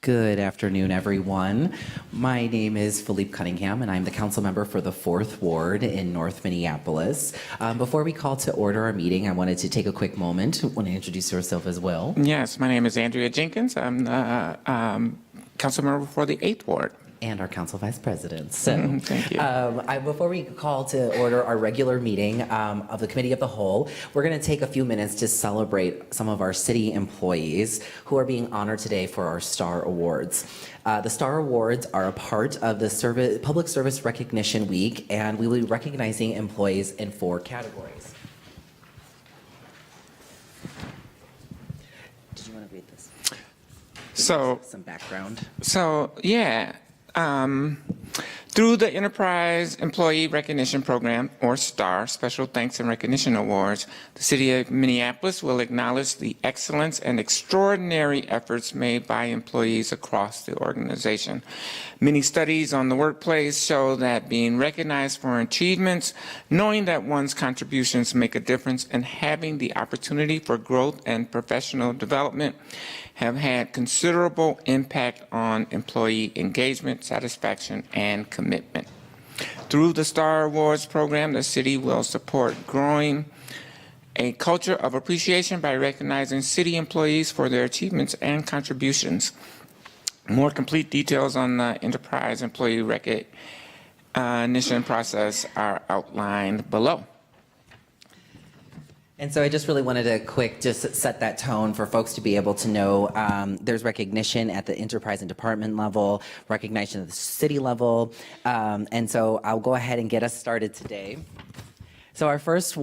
Good afternoon, everyone. My name is Philippe Cunningham, and I'm the council member for the 4th Ward in North Minneapolis. Before we call to order our meeting, I wanted to take a quick moment. Want to introduce yourself as well? Yes, my name is Andrea Jenkins. I'm the council member for the 8th Ward. And our council vice president. So, thank you. Before we call to order our regular meeting of the Committee of the Whole, we're going to take a few minutes to celebrate some of our city employees who are being honored today for our Star Awards. The Star Awards are a part of the Public Service Recognition Week, and we will be recognizing employees in 4 categories. Did you want to read this? So, some background. Through the Enterprise Employee Recognition Program, or STAR, Special Thanks and Recognition Awards, the City of Minneapolis will acknowledge the excellence and extraordinary efforts made by employees across the organization. Many studies on the workplace show that being recognized for achievements, knowing that one's contributions make a difference, and having the opportunity for growth and professional development have had considerable impact on employee engagement, satisfaction, and commitment. Through the Star Awards program, the city will support growing a culture of appreciation by recognizing city employees for their achievements and contributions. More complete details on the Enterprise Employee Recognition process are outlined below. And so I just really wanted to just set that tone for folks to be able to know there's recognition at the enterprise and department level, recognition at the city level. And so I'll go ahead and get us started today. So our first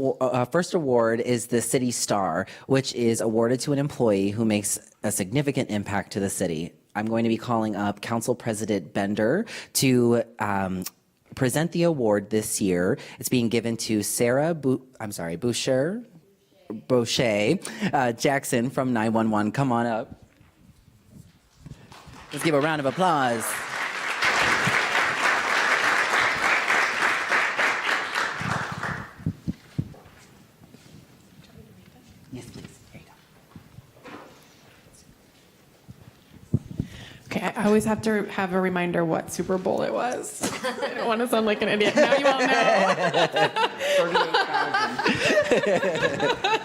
award is the City Star, which is awarded to an employee who makes a significant impact to the city. I'm going to be calling up Council President Bender to present the award this year. It's being given to Sarah Boucher Jackson from 911. Come on up. Let's give a round of applause. Yes, please. Here you go. Okay, I always have to have a reminder what Super Bowl it was. I don't want to sound like an idiot. Now you all know. 38,000.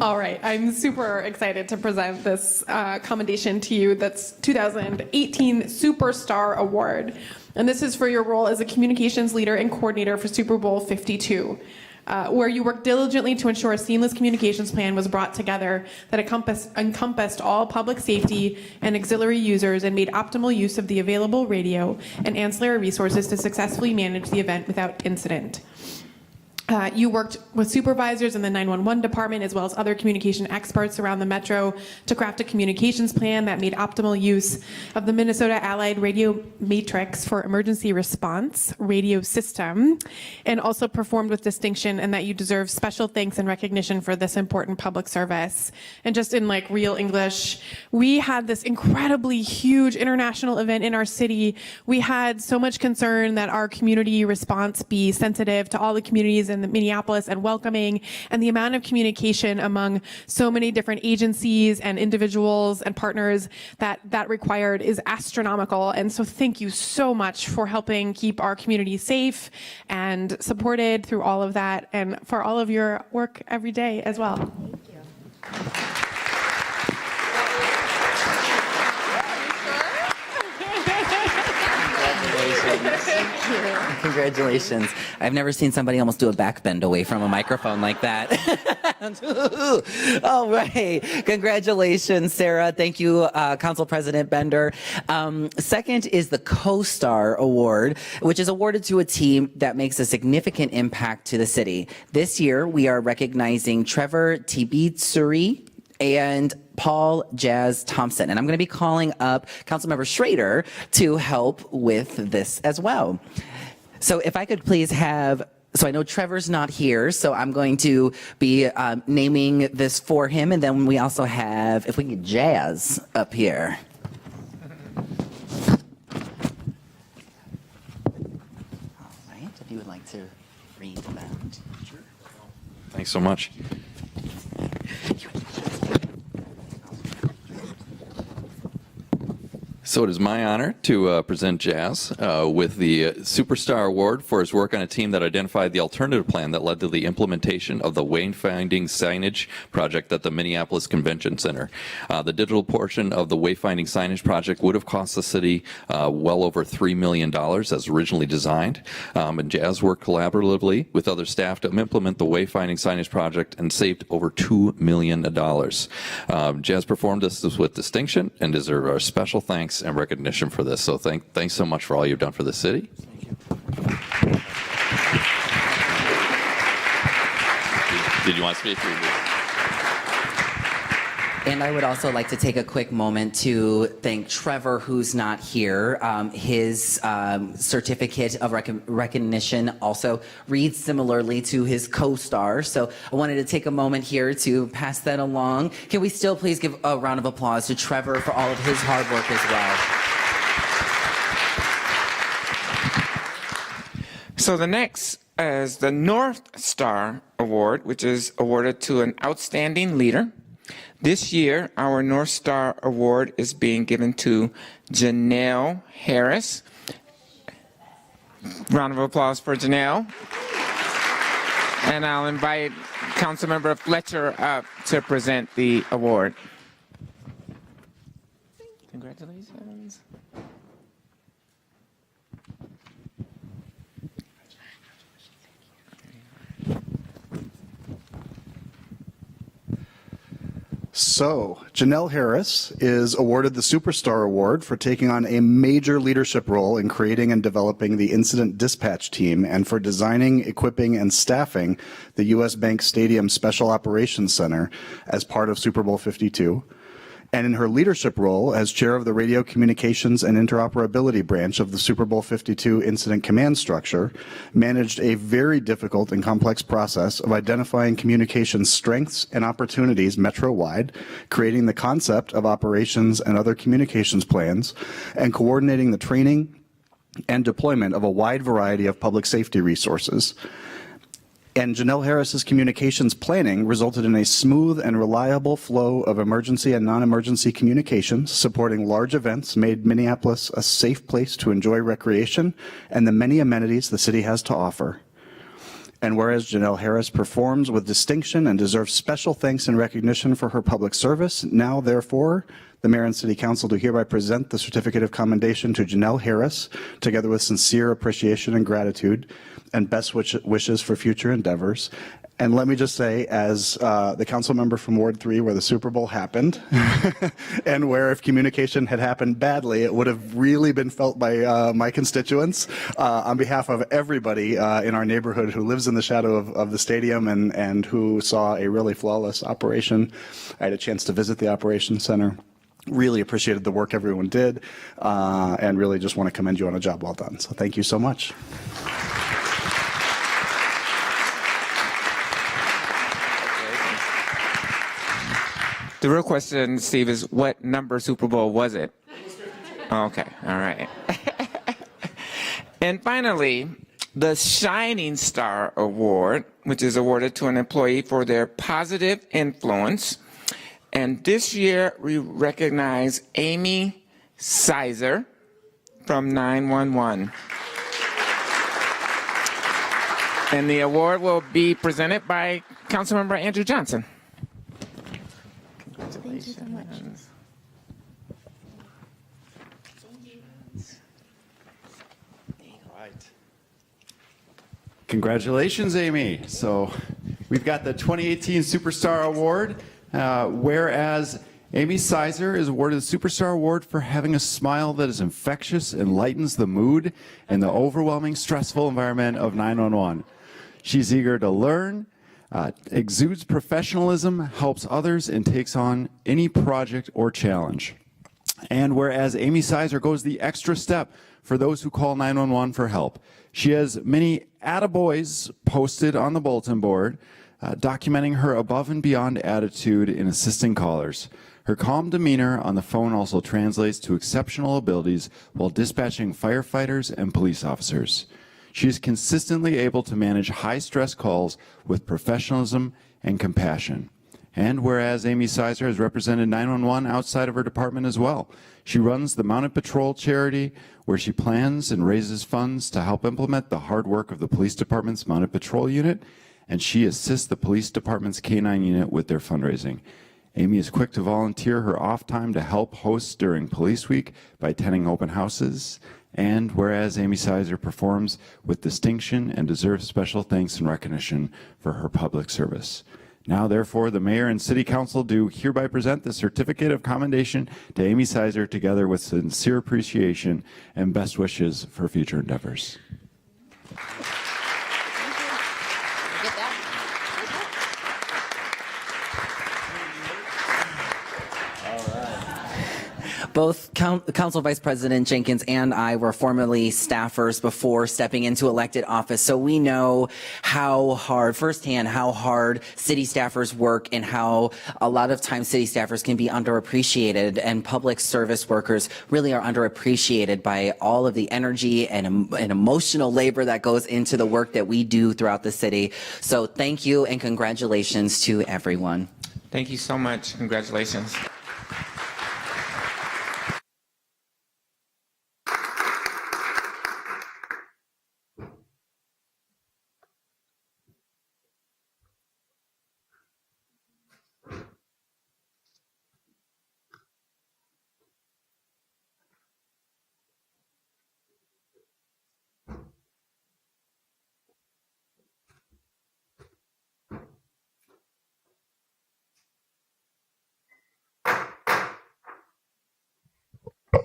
All right, I'm super excited to present this commendation to you. That's 2018 Superstar Award. And this is for your role as a communications leader and coordinator for Super Bowl 52. Where you worked diligently to ensure a seamless communications plan was brought together that encompassed all public safety and auxiliary users and made optimal use of the available radio and ancillary resources to successfully manage the event without incident. You worked with supervisors in the 911 department as well as other communication experts around the metro to craft a communications plan that made optimal use of the Minnesota Allied Radio Matrix for Emergency Response radio system, and also performed with distinction, and that you deserve special thanks and recognition for this important public service. And just in like real English, we had this incredibly huge international event in our city. We had so much concern that our community response be sensitive to all the communities in Minneapolis and welcoming, and the amount of communication among so many different agencies and individuals and partners that required is astronomical. And so thank you so much for helping keep our community safe and supported through all of that, and for all of your work every day as well. Thank you. Congratulations. I've never seen somebody almost do a back bend away from a microphone like that. All right. Congratulations, Sarah. Thank you, Council President Bender. Second is the Co-Star Award, which is awarded to a team that makes a significant impact to the city. This year, we are recognizing Trevor Tibitsuri and Paul Jazz Thompson. And I'm going to be calling up Councilmember Schrader to help with this as well. So if I could please have, so I know Trevor's not here, so I'm going to be naming this for him. And then we also have, if we can get Jazz up here. All right, if you would like to read that. Sure. Thanks so much. So it is my honor to present Jazz with the Superstar Award for his work on a team that identified the alternative plan that led to the implementation of the wayfinding signage project at the Minneapolis Convention Center. The digital portion of the wayfinding signage project would have cost the city well over $3 million as originally designed. And Jazz worked collaboratively with other staff to implement the wayfinding signage project and saved over $2 million. Jazz performed this with distinction and deserves our special thanks and recognition for this. So thanks so much for all you've done for the city. Thank you. Did you want to speak? And I would also like to take a quick moment to thank Trevor, who's not here. His certificate of recognition also reads similarly to his co-star. So I wanted to take a moment here to pass that along. Can we still please give a round of applause to Trevor for all of his hard work as well. So the next is the North Star Award, which is awarded to an outstanding leader. This year, our North Star Award is being given to Janelle Harris. Round of applause for Janelle. And I'll invite Councilmember Fletcher up to present the award. Congratulations. So, Janelle Harris is awarded the Superstar Award for taking on a major leadership role in creating and developing the incident dispatch team and for designing, equipping, and staffing the U.S. Bank Stadium Special Operations Center as part of Super Bowl 52. And in her leadership role as chair of the Radio Communications and Interoperability branch of the Super Bowl 52 Incident Command Structure, managed a very difficult and complex process of identifying communications strengths and opportunities metro-wide, creating the concept of operations and other communications plans, and coordinating the training and deployment of a wide variety of public safety resources. And Janelle Harris's communications planning resulted in a smooth and reliable flow of emergency and non-emergency communications, supporting large events, made Minneapolis a safe place to enjoy recreation and the many amenities the city has to offer. And whereas Janelle Harris performs with distinction and deserves special thanks and recognition for her public service, now therefore, the Mayor and City Council do hereby present the Certificate of Commendation to Janelle Harris, together with sincere appreciation and gratitude, and best wishes for future endeavors. And let me just say, as the council member from Ward 3, where the Super Bowl happened, and where if communication had happened badly, it would have really been felt by my constituents, on behalf of everybody in our neighborhood who lives in the shadow of the stadium and who saw a really flawless operation. I had a chance to visit the operations center. Really appreciated the work everyone did, and really just want to commend you on a job well done. So thank you so much. The real question, Steve, is what number Super Bowl was it? Okay, all right. And finally, the Shining Star Award, which is awarded to an employee for their positive influence. And this year, we recognize Amy Sizer from 911. And the award will be presented by Councilmember Andrew Johnson. Thank you so much. Congratulations, Amy. So we've got the 2018 Superstar Award, whereas Amy Sizer is awarded the Superstar Award for having a smile that is infectious and lightens the mood in the overwhelming, stressful environment of 911. She's eager to learn, exudes professionalism, helps others, and takes on any project or challenge. And whereas Amy Sizer goes the extra step for those who call 911 for help. She has many attaboys posted on the bulletin board, documenting her above and beyond attitude in assisting callers. Her calm demeanor on the phone also translates to exceptional abilities while dispatching firefighters and police officers. She is consistently able to manage high-stress calls with professionalism and compassion. And whereas Amy Sizer has represented 911 outside of her department as well. She runs the Mounted Patrol charity, where she plans and raises funds to help implement the hard work of the police department's Mounted Patrol unit, and she assists the police department's K-9 unit with their fundraising. Amy is quick to volunteer her off time to help host during Police Week by attending open houses. And whereas Amy Sizer performs with distinction and deserves special thanks and recognition for her public service. Now, therefore, the Mayor and City Council do hereby present the Certificate of Commendation to Amy Sizer, together with sincere appreciation and best wishes for future endeavors. Both Council Vice President Jenkins and I were formerly staffers before stepping into elected office, so we know how hard, firsthand, how hard city staffers work and how a lot of times city staffers can be underappreciated, and public service workers really are underappreciated by all of the energy and emotional labor that goes into the work that we do throughout the city. So thank you and congratulations to everyone. Thank you so much. Congratulations.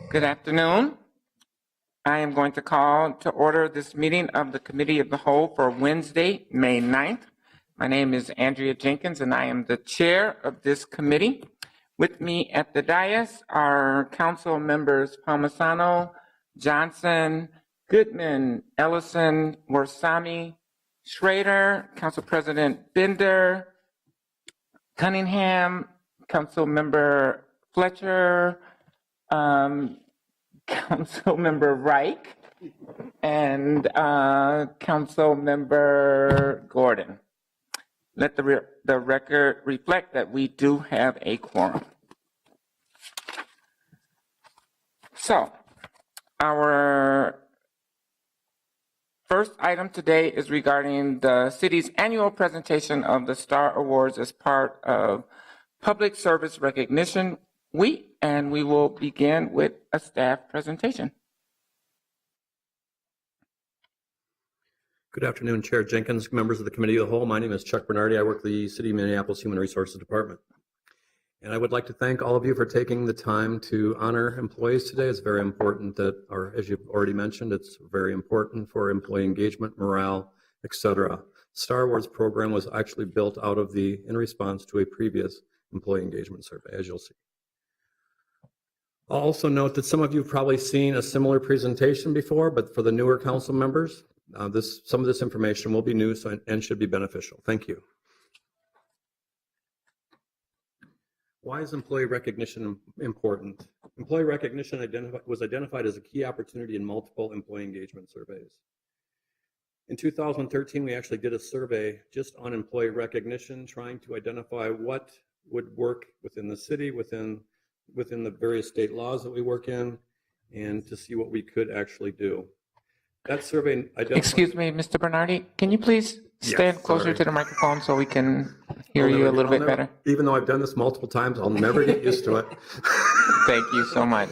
Good afternoon. I am going to call to order this meeting of the Committee of the Whole for Wednesday, May 9th. My name is Andrea Jenkins, and I am the chair of this committee. With me at the dais are Council members Palmisano, Johnson, Goodman, Ellison, Warsami, Schrader, Council President Bender, Cunningham, Council member Fletcher, Council member Reich, and Council member Gordon. Let the record reflect that we do have a quorum. So, our first item today is regarding the city's annual presentation of the Star Awards as part of Public Service Recognition Week, and we will begin with a staff presentation. Good afternoon, Chair Jenkins, members of the Committee of the Whole. My name is Chuck Bernardi. I work for the City of Minneapolis Human Resources Department. And I would like to thank all of you for taking the time to honor employees today. It's very important that, or as you've already mentioned, it's very important for employee engagement, morale, etc. Star Awards program was actually built out of in response to a previous employee engagement survey, as you'll see. I'll also note that some of you have probably seen a similar presentation before, but for the newer council members, some of this information will be new and should be beneficial. Thank you. Why is employee recognition important? Employee recognition was identified as a key opportunity in multiple employee engagement surveys. In 2013, we actually did a survey just on employee recognition, trying to identify what would work within the city, within the various state laws that we work in, and to see what we could actually do. That survey identified... Excuse me, Mr. Bernardi, can you please stand closer to the microphone so we can hear you a little bit better? Even though I've done this multiple times, I'll never get used to it. Thank you so much.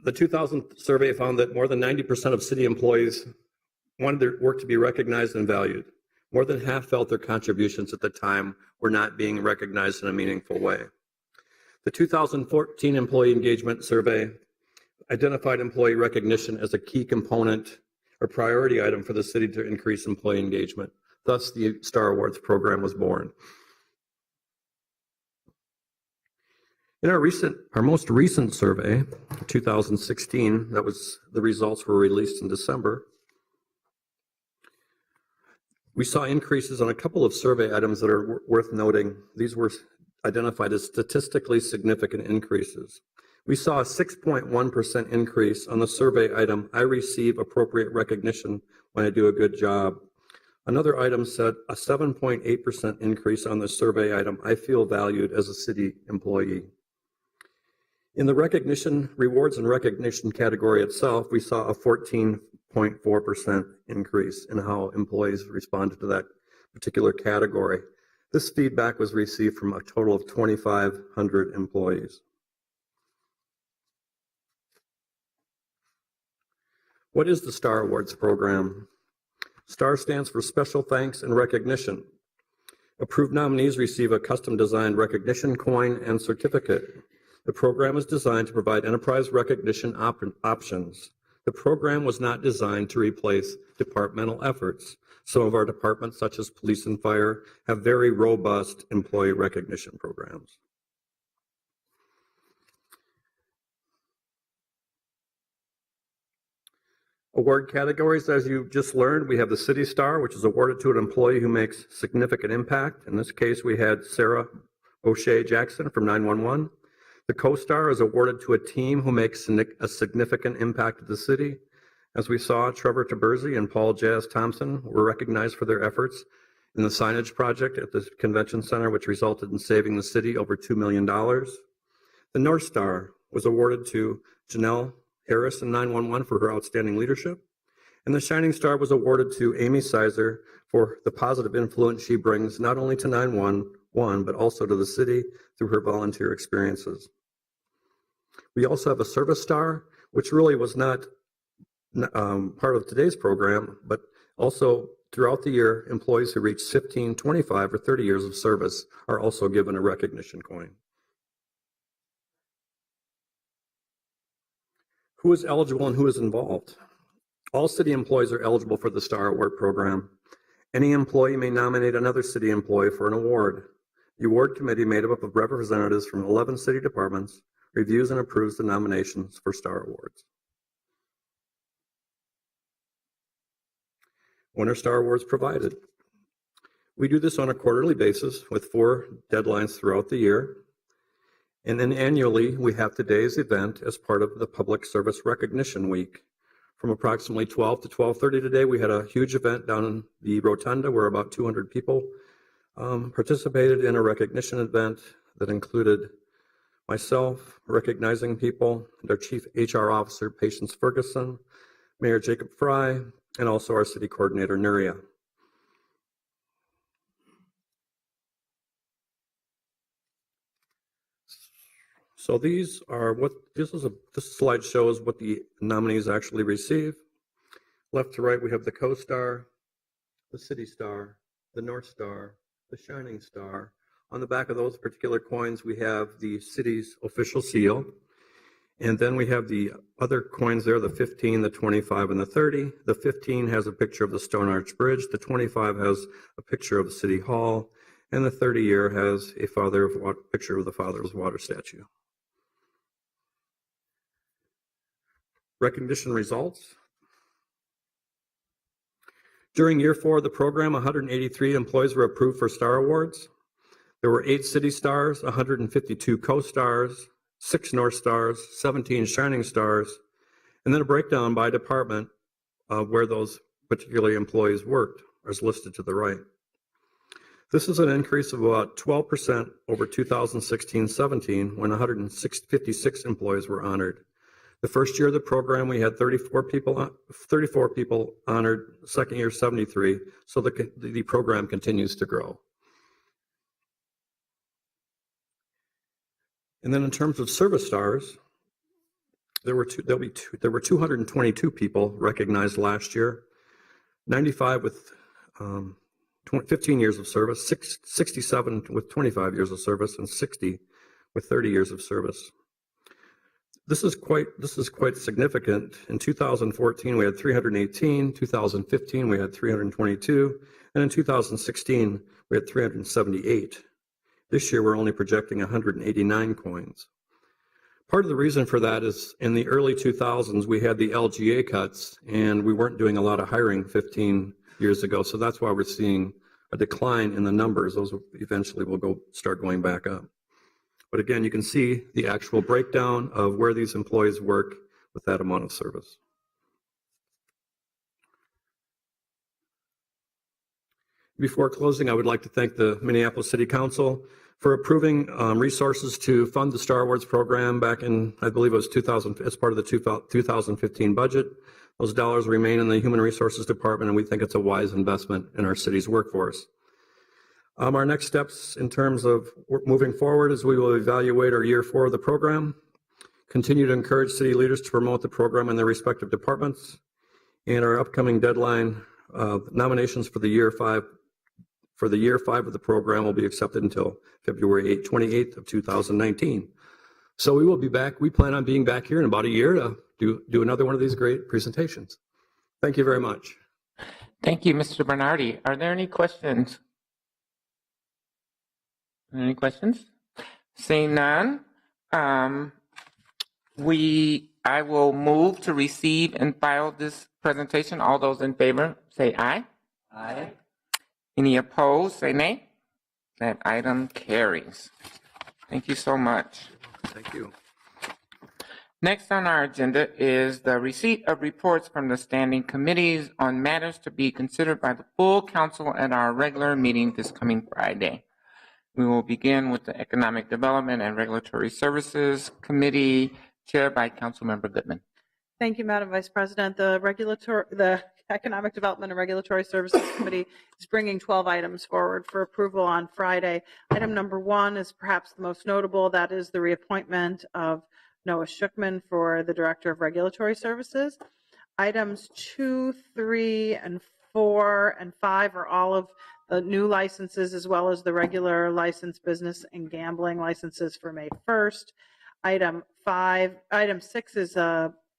The 2000 survey found that more than 90% of city employees wanted their work to be recognized and valued. More than half felt their contributions at the time were not being recognized in a meaningful way. The 2014 employee engagement survey identified employee recognition as a key component or priority item for the city to increase employee engagement. Thus, the Star Awards program was born. In our most recent survey, 2016, the results were released in December. We saw increases on a couple of survey items that are worth noting. These were identified as statistically significant increases. We saw a 6.1% increase on the survey item, I receive appropriate recognition when I do a good job. Another item said a 7.8% increase on the survey item, I feel valued as a city employee. In the recognition, rewards and recognition category itself, we saw a 14.4% increase in how employees responded to that particular category. This feedback was received from a total of 2,500 employees. What is the STAR Awards program? STAR stands for Special Thanks and Recognition. Approved nominees receive a custom-designed recognition coin and certificate. The program is designed to provide enterprise recognition options. The program was not designed to replace departmental efforts. Some of our departments, such as police and fire, have very robust employee recognition programs. Award categories, as you just learned, we have the City Star, which is awarded to an employee who makes significant impact. In this case, we had Sarah O'Shea Jackson from 911. The Co-Star is awarded to a team who makes a significant impact at the city. As we saw, Trevor Taberzi and Paul Jazz Thompson were recognized for their efforts in the signage project at the convention center, which resulted in saving the city over $2 million. The North Star was awarded to Janelle Harris in 911 for her outstanding leadership. And the Shining Star was awarded to Amy Sizer for the positive influence she brings not only to 911, but also to the city through her volunteer experiences. We also have a Service Star, which really was not part of today's program, but also throughout the year, employees who reach 15, 25, or 30 years of service are also given a recognition coin. Who is eligible and who is involved? All city employees are eligible for the Star Award program. Any employee may nominate another city employee for an award. The award committee, made up of representatives from 11 city departments, reviews and approves the nominations for Star Awards. When are Star Awards provided? We do this on a quarterly basis with 4 deadlines throughout the year. And then annually, we have today's event as part of the Public Service Recognition Week. From approximately 12 to 12:30 today, we had a huge event down in the Rotunda where about 200 people participated in a recognition event that included myself recognizing people, and our Chief HR Officer, Patience Ferguson, Mayor Jacob Fry, and also our City Coordinator, Nuria. So these are what this slide shows what the nominees actually receive. Left to right, we have the Co-Star, the City Star, the North Star, the Shining Star. On the back of those particular coins, we have the city's official seal. And then we have the other coins there, the 15, the 25, and the 30. The 15 has a picture of the Stone Arch Bridge. The 25 has a picture of the City Hall. And the 30-year has a picture of the Father's Water statue. Recognition results. During year 4 of the program, 183 employees were approved for Star Awards. There were 8 City Stars, 152 Co-Stars, 6 North Stars, 17 Shining Stars, and then a breakdown by department of where those particular employees worked is listed to the right. This is an increase of about 12% over 2016-17 when 156 employees were honored. The first year of the program, we had 34 people honored. Second year, 73. So the program continues to grow. And then in terms of Service Stars, there were 222 people recognized last year. 95 with 15 years of service, 67 with 25 years of service, and 60 with 30 years of service. This is quite significant. In 2014, we had 318. 2015, we had 322. And in 2016, we had 378. This year, we're only projecting 189 coins. Part of the reason for that is in the early 2000s, we had the LGA cuts, and we weren't doing a lot of hiring 15 years ago. So that's why we're seeing a decline in the numbers. Those eventually will start going back up. But again, you can see the actual breakdown of where these employees work with that amount of service. Before closing, I would like to thank the Minneapolis City Council for approving resources to fund the Star Awards program back in, I believe it was 2000, as part of the 2015 budget. Those dollars remain in the Human Resources Department, and we think it's a wise investment in our city's workforce. Our next steps in terms of moving forward is we will evaluate our year 4 of the program, continue to encourage city leaders to promote the program in their respective departments, and our upcoming deadline nominations for the year 5 of the program will be accepted until February 28th of 2019. So we will be back. We plan on being back here in about a year to do another one of these great presentations. Thank you very much. Thank you, Mr. Bernardi. Are there any questions? Any questions? Seeing none, I will move to receive and file this presentation. All those in favor, say aye. Aye. Any opposed, say nay. That item carries. Thank you so much. Thank you. Next on our agenda is the receipt of reports from the standing committees on matters to be considered by the full council at our regular meeting this coming Friday. We will begin with the Economic Development and Regulatory Services Committee, chaired by Councilmember Goodman. Thank you, Madam Vice President. The Economic Development and Regulatory Services Committee is bringing 12 items forward for approval on Friday. Item number 1 is perhaps the most notable. That is the reappointment of Noah Schuchman for the Director of Regulatory Services. Items 2, 3, and 4, and 5 are all of the new licenses, as well as the regular license, business and gambling licenses for May 1st. Item 6 is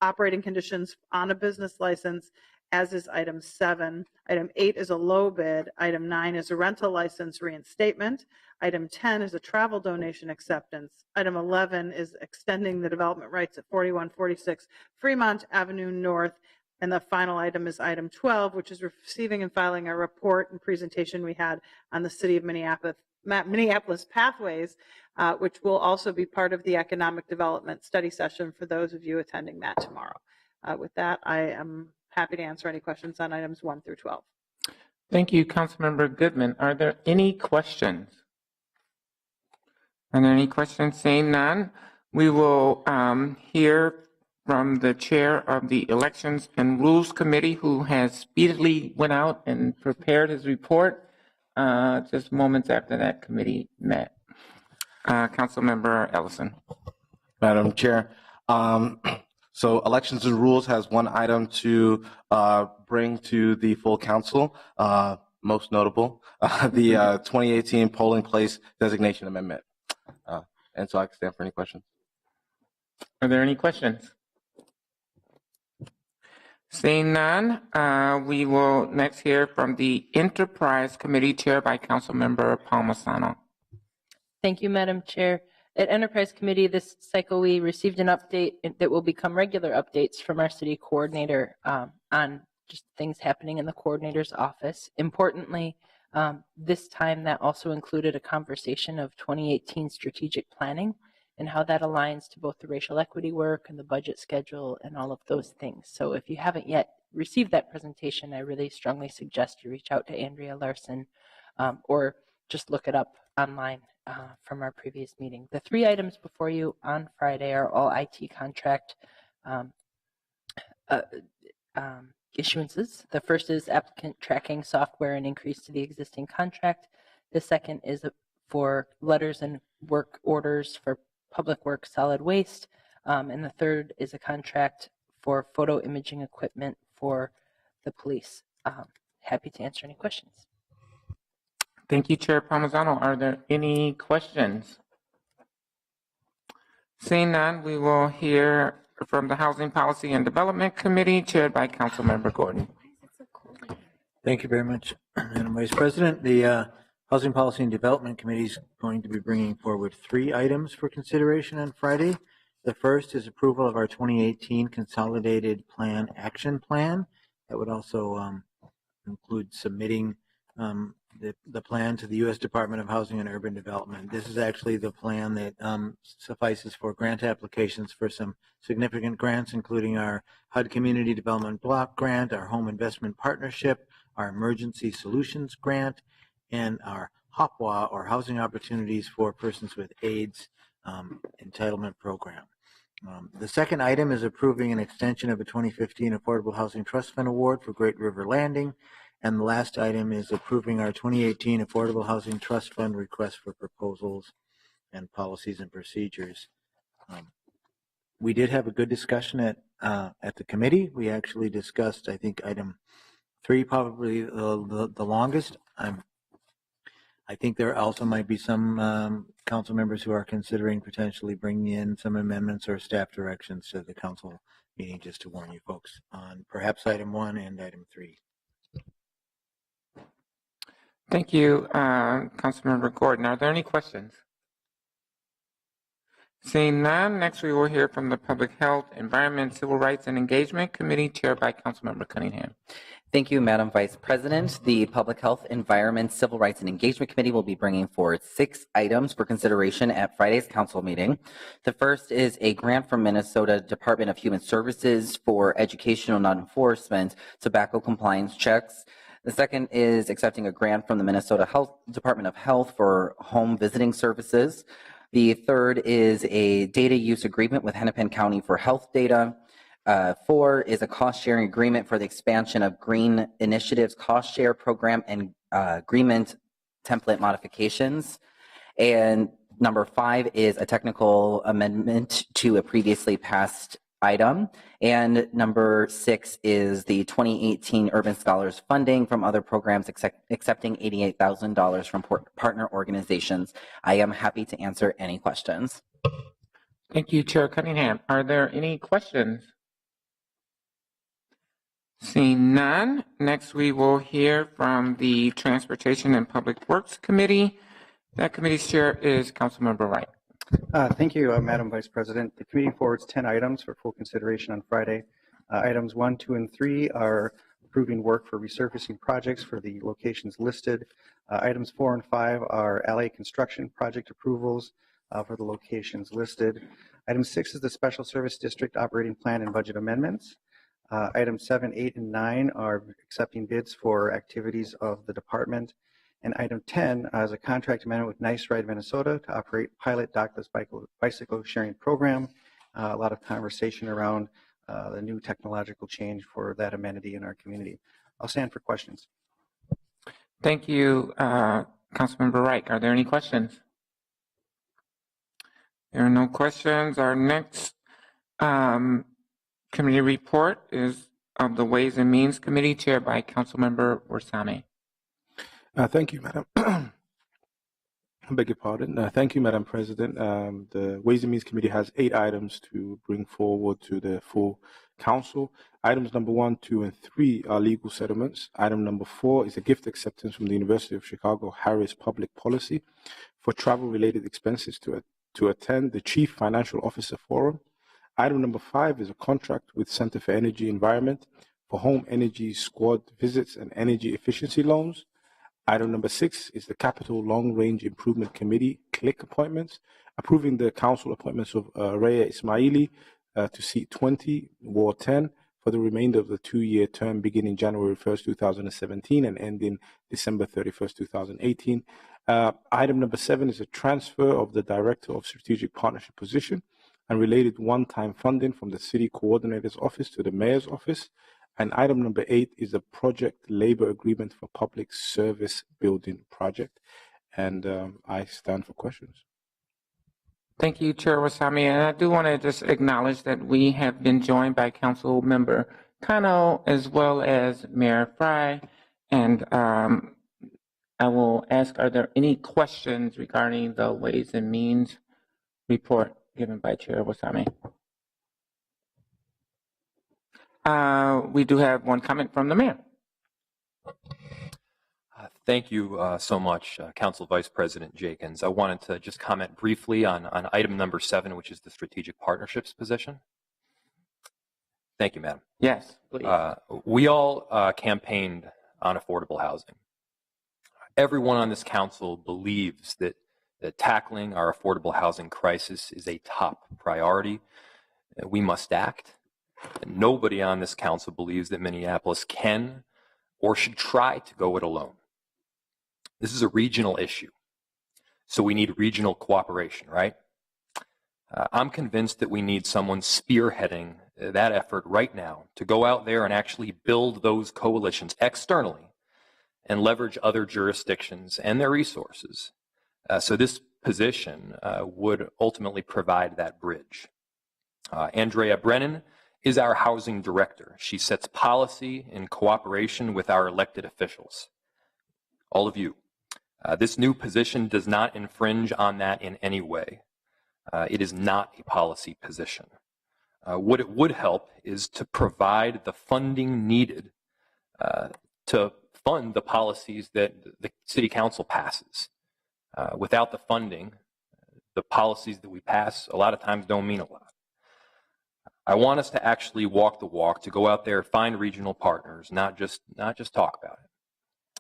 operating conditions on a business license, as is item 7. Item 8 is a low bid. Item 9 is a rental license reinstatement. Item 10 is a travel donation acceptance. Item 11 is extending the development rights at 4146 Fremont Avenue North. And the final item is item 12, which is receiving and filing a report and presentation we had on the City of Minneapolis Pathways, which will also be part of the Economic Development Study Session for those of you attending that tomorrow. With that, I am happy to answer any questions on items 1 through 12. Thank you, Councilmember Goodman. Are there any questions? Are there any questions? Seeing none, we will hear from the chair of the Elections and Rules Committee, who has speedily went out and prepared his report just moments after that committee met. Councilmember Ellison. Madam Chair, so Elections and Rules has one item to bring to the full council, most notable, the 2018 polling place designation amendment. And so I can stand for any questions. Are there any questions? Seeing none, we will next hear from the Enterprise Committee, chaired by Councilmember Palmisano. Thank you, Madam Chair. At Enterprise Committee this cycle, we received an update that will become regular updates from our city coordinator on just things happening in the coordinator's office. Importantly, this time that also included a conversation of 2018 strategic planning and how that aligns to both the racial equity work and the budget schedule and all of those things. So if you haven't yet received that presentation, I really strongly suggest you reach out to Andrea Larson or just look it up online from our previous meeting. The 3 items before you on Friday are all IT contract issuances. The first is applicant tracking software and increase to the existing contract. The second is for letters and work orders for public works solid waste. And the third is a contract for photo imaging equipment for the police. Happy to answer any questions. Thank you, Chair Palmisano. Are there any questions? Seeing none, we will hear from the Housing Policy and Development Committee, chaired by Councilmember Gordon. Thank you very much, Madam Vice President. The Housing Policy and Development Committee is going to be bringing forward 3 items for consideration on Friday. The first is approval of our 2018 Consolidated Plan Action Plan. That would also include submitting the plan to the U.S. Department of Housing and Urban Development. This is actually the plan that suffices for grant applications for some significant grants, including our HUD Community Development Block Grant, our Home Investment Partnership, our Emergency Solutions Grant, and our HOPWA, or Housing Opportunities for Persons with AIDS Entitlement Program. The second item is approving an extension of a 2015 Affordable Housing Trust Fund Award for Great River Landing. And the last item is approving our 2018 Affordable Housing Trust Fund request for proposals and policies and procedures. We did have a good discussion at the committee. We actually discussed, I think, item 3 probably the longest. I think there also might be some council members who are considering potentially bringing in some amendments or staff directions to the council meeting, just to warn you folks on perhaps item 1 and item 3. Thank you, Councilmember Gordon. Are there any questions? Seeing none, next we will hear from the Public Health, Environment, Civil Rights, and Engagement Committee, chaired by Councilmember Cunningham. Thank you, Madam Vice President. The Public Health, Environment, Civil Rights, and Engagement Committee will be bringing forward 6 items for consideration at Friday's council meeting. The first is a grant from Minnesota Department of Human Services for educational non-enforcement tobacco compliance checks. The second is accepting a grant from the Minnesota Department of Health for home visiting services. The third is a data use agreement with Hennepin County for health data. 4 is a cost-sharing agreement for the expansion of Green Initiative's cost-share program and agreement template modifications. And number 5 is a technical amendment to a previously passed item. And number 6 is the 2018 Urban Scholars funding from other programs, accepting $88,000 from partner organizations. I am happy to answer any questions. Thank you, Chair Cunningham. Are there any questions? Seeing none, next we will hear from the Transportation and Public Works Committee. That committee's chair is Councilmember Reich. Thank you, Madam Vice President. The committee forwards 10 items for full consideration on Friday. Items 1, 2, and 3 are approving work for resurfacing projects for the locations listed. Items 4 and 5 are alley construction project approvals for the locations listed. Item 6 is the Special Service District Operating Plan and Budget Amendments. Items 7, 8, and 9 are accepting bids for activities of the department. And item 10 is a contract amendment with Nice Ride Minnesota to operate pilot dockless bicycle sharing program. A lot of conversation around the new technological change for that amenity in our community. I'll stand for questions. Thank you, Councilmember Reich. Are there any questions? There are no questions. Our next committee report is of the Ways and Means Committee, chaired by Councilmember Warsame. Thank you, Madam. I beg your pardon. Thank you, Madam President. The Ways and Means Committee has 8 items to bring forward to the full council. Items number 1, 2, and 3 are legal settlements. Item number 4 is a gift acceptance from the University of Chicago Harris Public Policy for travel-related expenses to attend the Chief Financial Officer Forum. Item number 5 is a contract with Center for Energy Environment for home energy squad visits and energy efficiency loans. Item number 6 is the Capital Long Range Improvement Committee CLIC appointments, approving the council appointments of Raya Ismaili to seat 20, Ward 10, for the remainder of the 2-year term beginning January 1st, 2017 and ending December 31st, 2018. Item number 7 is a transfer of the Director of Strategic Partnership position and related one-time funding from the City Coordinator's Office to the Mayor's Office. And item number 8 is a project labor agreement for public service building project. And I stand for questions. Thank you, Chair Warsame. And I do want to just acknowledge that we have been joined by Council Member Cano as well as Mayor Fry. And I will ask, are there any questions regarding the Ways and Means report given by Chair Warsame? We do have one comment from the mayor. Thank you so much, Council Vice President Jenkins. I wanted to just comment briefly on item number 7, which is the strategic partnerships position. Thank you, Madam. Yes, please. We all campaigned on affordable housing. Everyone on this council believes that tackling our affordable housing crisis is a top priority. We must act. And nobody on this council believes that Minneapolis can or should try to go it alone. This is a regional issue, so we need regional cooperation, right? I'm convinced that we need someone spearheading that effort right now to go out there and actually build those coalitions externally and leverage other jurisdictions and their resources. So this position would ultimately provide that bridge. Andrea Brennan is our housing director. She sets policy in cooperation with our elected officials, all of you. This new position does not infringe on that in any way. It is not a policy position. What it would help is to provide the funding needed to fund the policies that the City Council passes. Without the funding, the policies that we pass a lot of times don't mean a lot. I want us to actually walk the walk, to go out there, find regional partners, not just talk about it.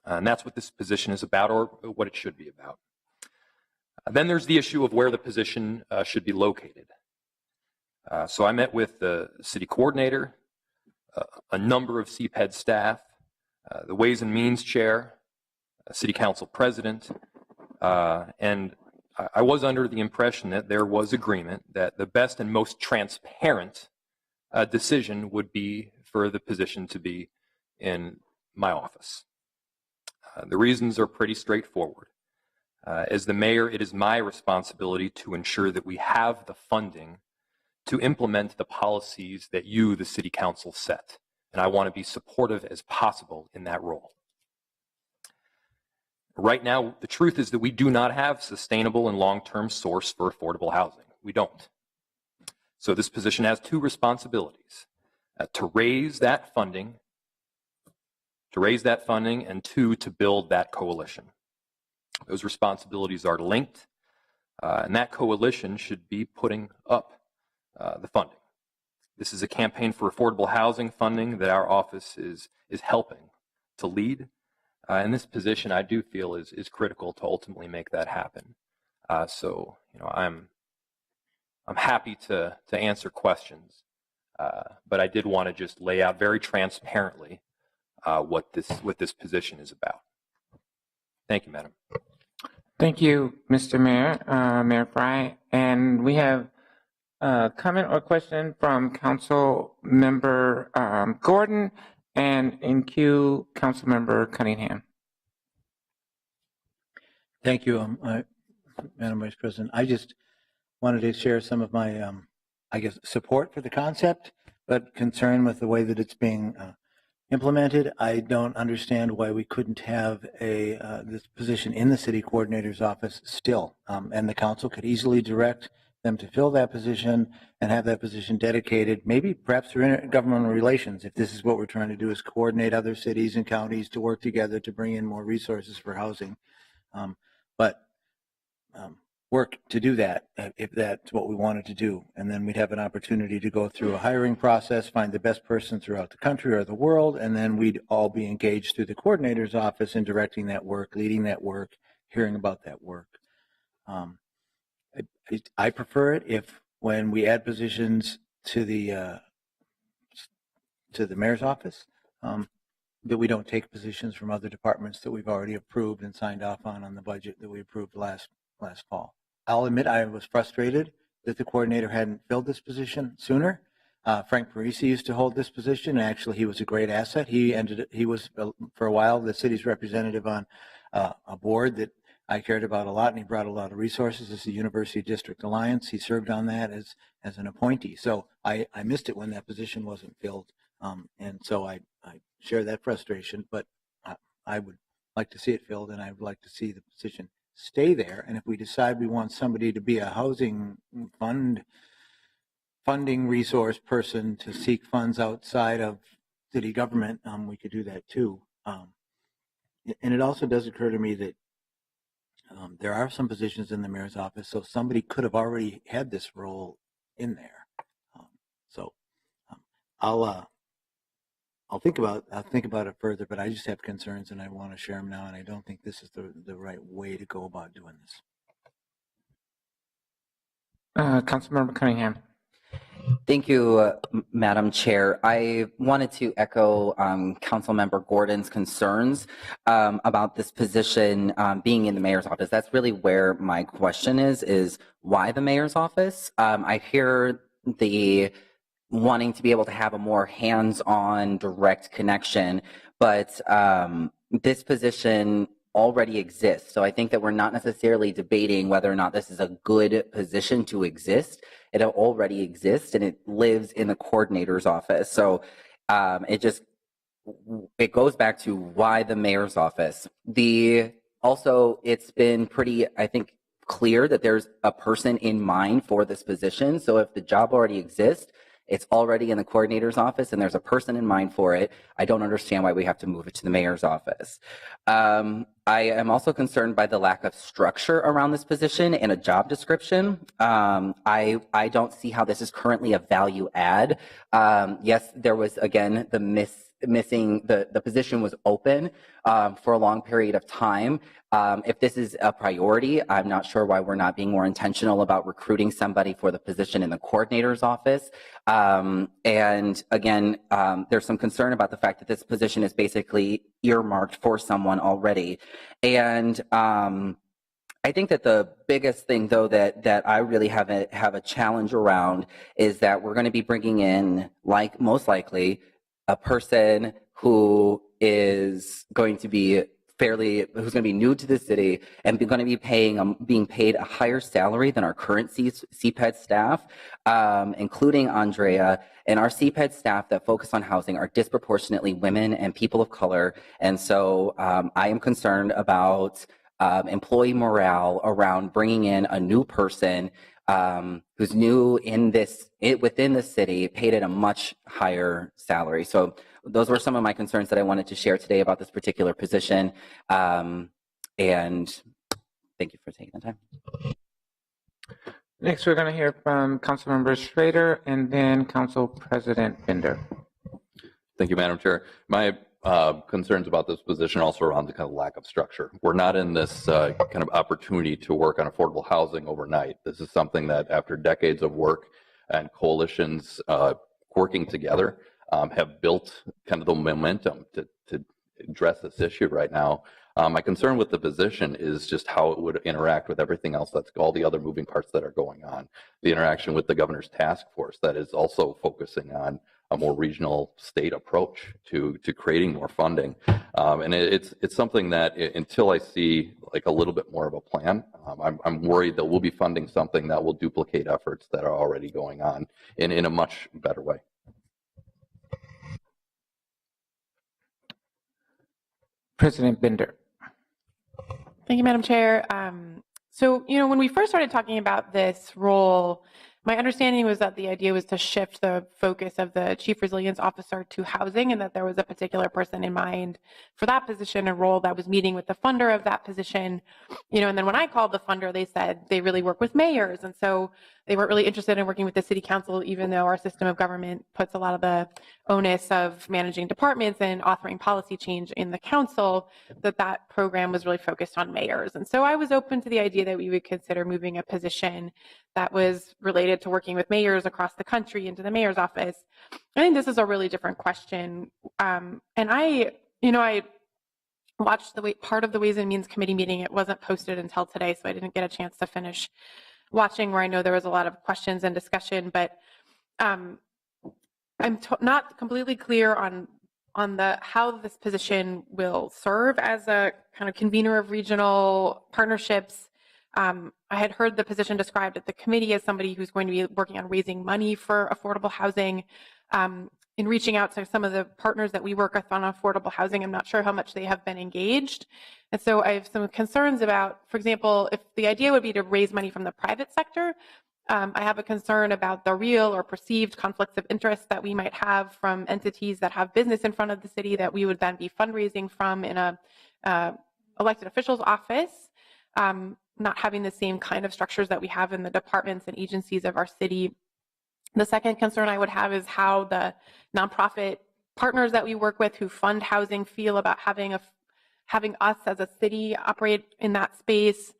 And that's what this position is about, or what it should be about. Then there's the issue of where the position should be located. So I met with the city coordinator, a number of CPED staff, the Ways and Means chair, city council president, and I was under the impression that there was agreement that the best and most transparent decision would be for the position to be in my office. The reasons are pretty straightforward. As the mayor, it is my responsibility to ensure that we have the funding to implement the policies that you, the city council, set. And I want to be supportive as possible in that role. Right now, the truth is that we do not have sustainable and long-term source for affordable housing. We don't. So this position has two responsibilities: to raise that funding, and two, to build that coalition. Those responsibilities are linked, and that coalition should be putting up the funding. This is a campaign for affordable housing funding that our office is helping to lead. And this position, I do feel, is critical to ultimately make that happen. So, I'm happy to answer questions, but I did want to just lay out very transparently what this position is about. Thank you, Madam. Thank you, Mr. Mayor, Mayor Fry. And we have a comment or question from Council Member Gordon, and in queue, Council Member Cunningham. Thank you, Madam Vice President. I just wanted to share some of my, support for the concept, but concern with the way that it's being implemented. I don't understand why we couldn't have this position in the city coordinator's office still, and the council could easily direct them to fill that position and have that position dedicated, maybe perhaps through intergovernmental relations, if this is what we're trying to do, is coordinate other cities and counties to work together to bring in more resources for housing. Work to do that if that's what we wanted to do. And then we'd have an opportunity to go through a hiring process, find the best person throughout the country or the world, and then we'd all be engaged through the coordinator's office in directing that work, leading that work, hearing about that work. I prefer it if, when we add positions to the mayor's office, that we don't take positions from other departments that we've already approved and signed off on the budget that we approved last fall. I'll admit I was frustrated that the coordinator hadn't filled this position sooner. Frank Parisi used to hold this position, and actually he was a great asset. He was for a while the city's representative on a board that I cared about a lot, and he brought a lot of resources. This is the University District Alliance. He served on that as an appointee. So I missed it when that position wasn't filled, and so I share that frustration. But I would like to see it filled, and I would like to see the position stay there. And if we decide we want somebody to be a housing funding resource person to seek funds outside of city government, we could do that too. And it also does occur to me that there are some positions in the mayor's office, so somebody could have already had this role in there. I'll think about it further, but I just have concerns and I want to share them now, and I don't think this is the right way to go about doing this. Councilmember Cunningham. Thank you, Madam Chair. I wanted to echo Councilmember Gordon's concerns about this position being in the mayor's office. That's really where my question is why the mayor's office? I hear the wanting to be able to have a more hands-on direct connection, but this position already exists. So I think that we're not necessarily debating whether or not this is a good position to exist. It already exists and it lives in the coordinator's office. So it goes back to why the mayor's office. Also, it's been pretty, I think, clear that there's a person in mind for this position. So if the job already exists, it's already in the coordinator's office and there's a person in mind for it, I don't understand why we have to move it to the mayor's office. I am also concerned by the lack of structure around this position and a job description. I don't see how this is currently a value add. Yes, there was, again, the position was open for a long period of time. If this is a priority, I'm not sure why we're not being more intentional about recruiting somebody for the position in the coordinator's office. And again, there's some concern about the fact that this position is basically earmarked for someone already. And I think that the biggest thing, though, that I really have a challenge around is that we're going to be bringing in, most likely, a person who is going to be who's going to be new to the city and going to be being paid a higher salary than our current CPED staff, including Andrea. And our CPED staff that focus on housing are disproportionately women and people of color. And so I am concerned about employee morale around bringing in a new person who's new within the city, paid at a much higher salary. So those were some of my concerns that I wanted to share today about this particular position. And thank you for taking the time. Next, we're going to hear from Councilmember Schrader and then Council President Bender. Thank you, Madam Chair. My concerns about this position also around the kind of lack of structure. We're not in this kind of opportunity to work on affordable housing overnight. This is something that after decades of work and coalitions working together have built kind of the momentum to address this issue right now. My concern with the position is just how it would interact with everything else, that's all the other moving parts that are going on. The interaction with the governor's task force that is also focusing on a more regional state approach to creating more funding. And it's something that until I see like a little bit more of a plan, I'm worried that we'll be funding something that will duplicate efforts that are already going on in a much better way. President Bender. Thank you, Madam Chair. So, when we first started talking about this role, my understanding was that the idea was to shift the focus of the Chief Resilience Officer to housing, and that there was a particular person in mind for that position, a role that was meeting with the funder of that position. And then when I called the funder, they said they really work with mayors, and so they weren't really interested in working with the city council, even though our system of government puts a lot of the onus of managing departments and authoring policy change in the council, that program was really focused on mayors. And so I was open to the idea that we would consider moving a position that was related to working with mayors across the country into the mayor's office. I think this is a really different question. And I watched part of the Ways and Means Committee meeting. It wasn't posted until today, so I didn't get a chance to finish watching, where I know there was a lot of questions and discussion, but I'm not completely clear on how this position will serve as a kind of convener of regional partnerships. I had heard the position described at the committee as somebody who's going to be working on raising money for affordable housing. In reaching out to some of the partners that we work with on affordable housing, I'm not sure how much they have been engaged. And so I have some concerns about, for example, if the idea would be to raise money from the private sector, I have a concern about the real or perceived conflicts of interest that we might have from entities that have business in front of the city that we would then be fundraising from in a elected official's office, not having the same kind of structures that we have in the departments and agencies of our city. The second concern I would have is how the nonprofit partners that we work with who fund housing feel about having us as a city operate in that space.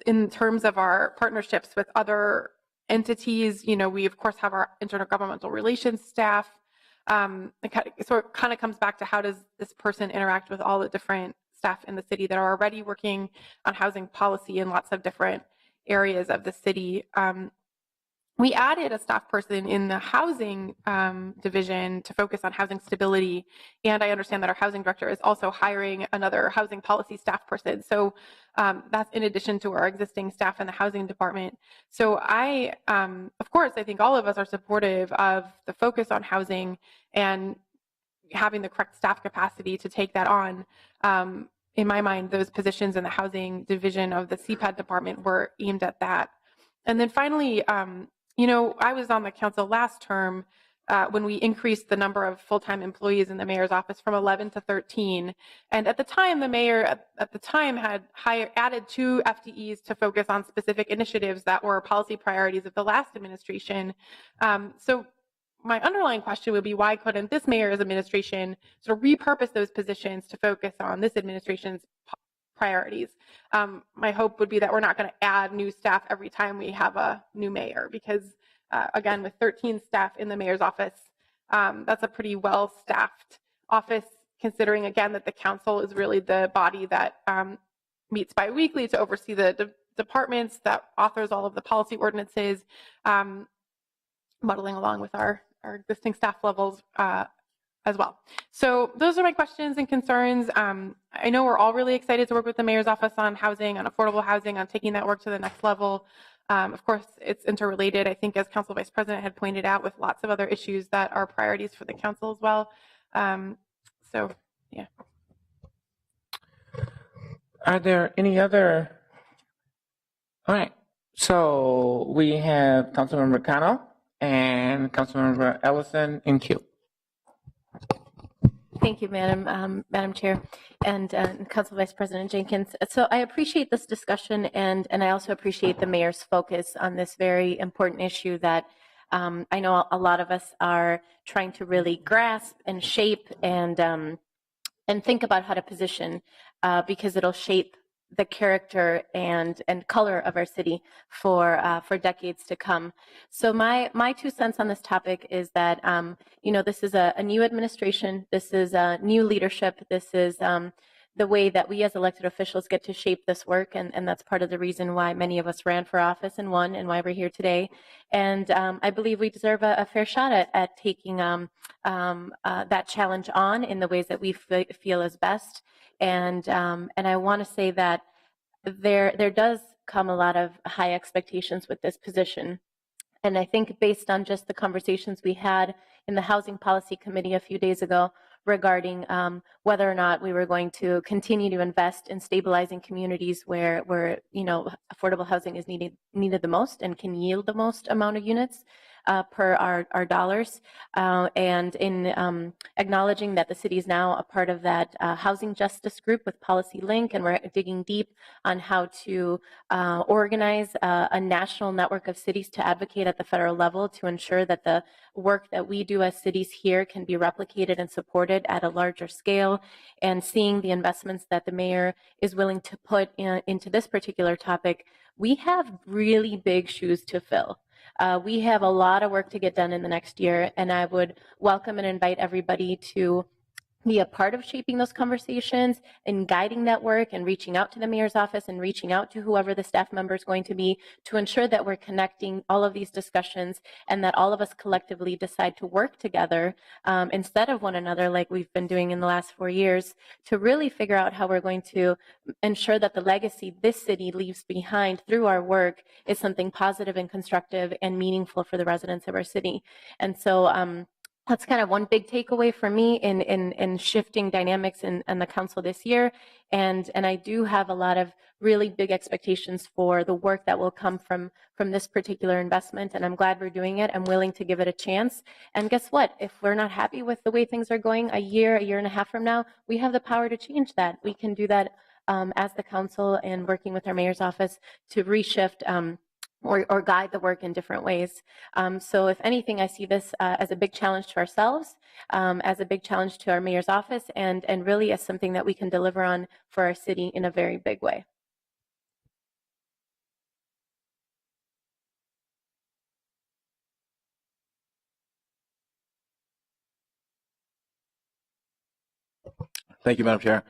In terms of our partnerships with other entities. You know, we of course have our intergovernmental relations staff. So it kind of comes back to how does this person interact with all the different staff in the city that are already working on housing policy in lots of different areas of the city. We added a staff person in the housing division to focus on housing stability. And I understand that our housing director is also hiring another housing policy staff person. So that's in addition to our existing staff in the housing department. So of course, I think all of us are supportive of the focus on housing and having the correct staff capacity to take that on. In my mind, those positions in the housing division of the CPAD department were aimed at that. And then finally, you know, I was on the council last term when we increased the number of full-time employees in the mayor's office from 11 to 13. And at the time, the mayor had added 2 FTEs to focus on specific initiatives that were policy priorities of the last administration. So my underlying question would be, why couldn't this mayor's administration sort of repurpose those positions to focus on this administration's priorities? My hope would be that we're not going to add new staff every time we have a new mayor, because again, with 13 staff in the mayor's office, that's a pretty well-staffed office, considering again that the council is really the body that meets biweekly to oversee the departments, that authors all of the policy ordinances, muddling along with our existing staff levels as well. So those are my questions and concerns. I know we're all really excited to work with the mayor's office on housing, on affordable housing, on taking that work to the next level. Of course, it's interrelated, I think, as Council Vice President had pointed out, with lots of other issues that are priorities for the council as well. So, yeah. Are there any other? All right. So we have Councilmember Cano and Councilmember Ellison in queue. Thank you, Madam Chair, and Council Vice President Jenkins. So I appreciate this discussion, and I also appreciate the mayor's focus on this very important issue that I know a lot of us are trying to really grasp and shape and think about how to position, because it'll shape the character and color of our city for decades to come. So my 2 cents on this topic is that you know, this is a new administration, this is a new leadership, this is the way that we as elected officials get to shape this work, and that's part of the reason why many of us ran for office and won, and why we're here today. And I believe we deserve a fair shot at taking that challenge on in the ways that we feel is best. And I want to say that there does come a lot of high expectations with this position. And I think based on just the conversations we had in the Housing Policy Committee a few days ago regarding whether or not we were going to continue to invest in stabilizing communities where you know, affordable housing is needed the most and can yield the most amount of units per our dollars, and in acknowledging that the city is now a part of that housing justice group with Policy Link, and we're digging deep on how to organize a national network of cities to advocate at the federal level to ensure that the work that we do as cities here can be replicated and supported at a larger scale, and seeing the investments that the mayor is willing to put into this particular topic. We have really big shoes to fill. We have a lot of work to get done in the next year, and I would welcome and invite everybody to be a part of shaping those conversations and guiding that work and reaching out to the mayor's office and reaching out to whoever the staff member is going to be to ensure that we're connecting all of these discussions and that all of us collectively decide to work together instead of one another like we've been doing in the last 4 years, to really figure out how we're going to ensure that the legacy this city leaves behind through our work is something positive and constructive and meaningful for the residents of our city. And so that's kind of one big takeaway for me in shifting dynamics in the council this year. And I do have a lot of really big expectations for the work that will come from this particular investment. And I'm glad we're doing it. I'm willing to give it a chance. And guess what? If we're not happy with the way things are going a year and a half from now, we have the power to change that. We can do that as the council and working with our mayor's office to reshift or guide the work in different ways. So if anything, I see this as a big challenge to ourselves, as a big challenge to our mayor's office, and really as something that we can deliver on for our city in a very big way. Thank you, Madam Chair.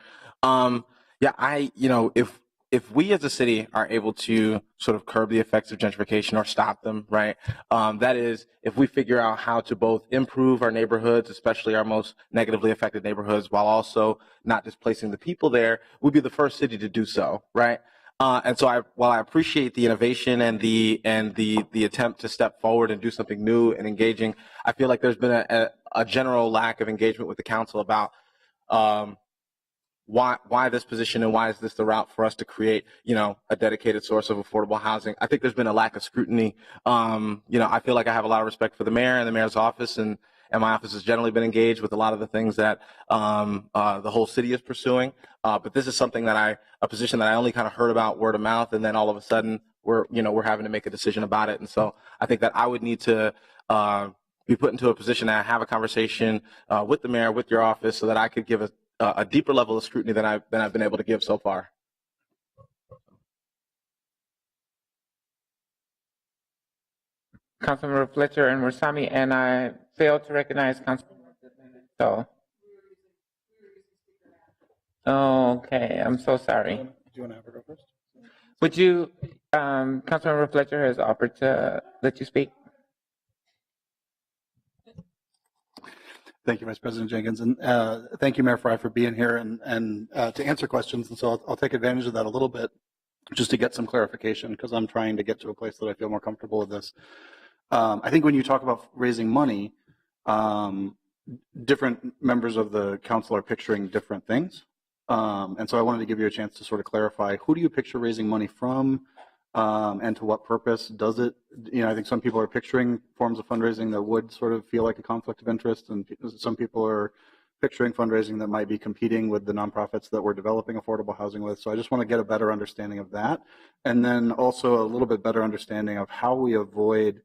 If we as a city are able to sort of curb the effects of gentrification or stop them, right? That is, if we figure out how to both improve our neighborhoods, especially our most negatively affected neighborhoods, while also not displacing the people there, we'd be the first city to do so, right? And so while I appreciate the innovation and the attempt to step forward and do something new and engaging, I feel like there's been a general lack of engagement with the council about why this position and why is this the route for us to create, a dedicated source of affordable housing. I think there's been a lack of scrutiny. I feel like I have a lot of respect for the mayor and the mayor's office, and my office has generally been engaged with a lot of the things that the whole city is pursuing. But this is something a position that I only kind of heard about word of mouth, and then all of a sudden we're having to make a decision about it. And so I think that I would need to be put into a position to have a conversation with the mayor, with your office, so that I could give a deeper level of scrutiny than I've been able to give so far. Councilmember Fletcher and Warsame, and I failed to recognize Councilmember Goodman. So, okay, I'm so sorry. Do you want to have her go first? Would you, Councilmember Fletcher has offered to let you speak. Thank you, Vice President Jenkins, and thank you, Mayor Fry, for being here and to answer questions. And so I'll take advantage of that a little bit just to get some clarification, because I'm trying to get to a place that I feel more comfortable with this. I think when you talk about raising money, different members of the council are picturing different things. And so I wanted to give you a chance to sort of clarify, who do you picture raising money from? And to what purpose does it? I think some people are picturing forms of fundraising that would sort of feel like a conflict of interest, and some people are picturing fundraising that might be competing with the nonprofits that we're developing affordable housing with. So I just want to get a better understanding of that, and then also a little bit better understanding of how we avoid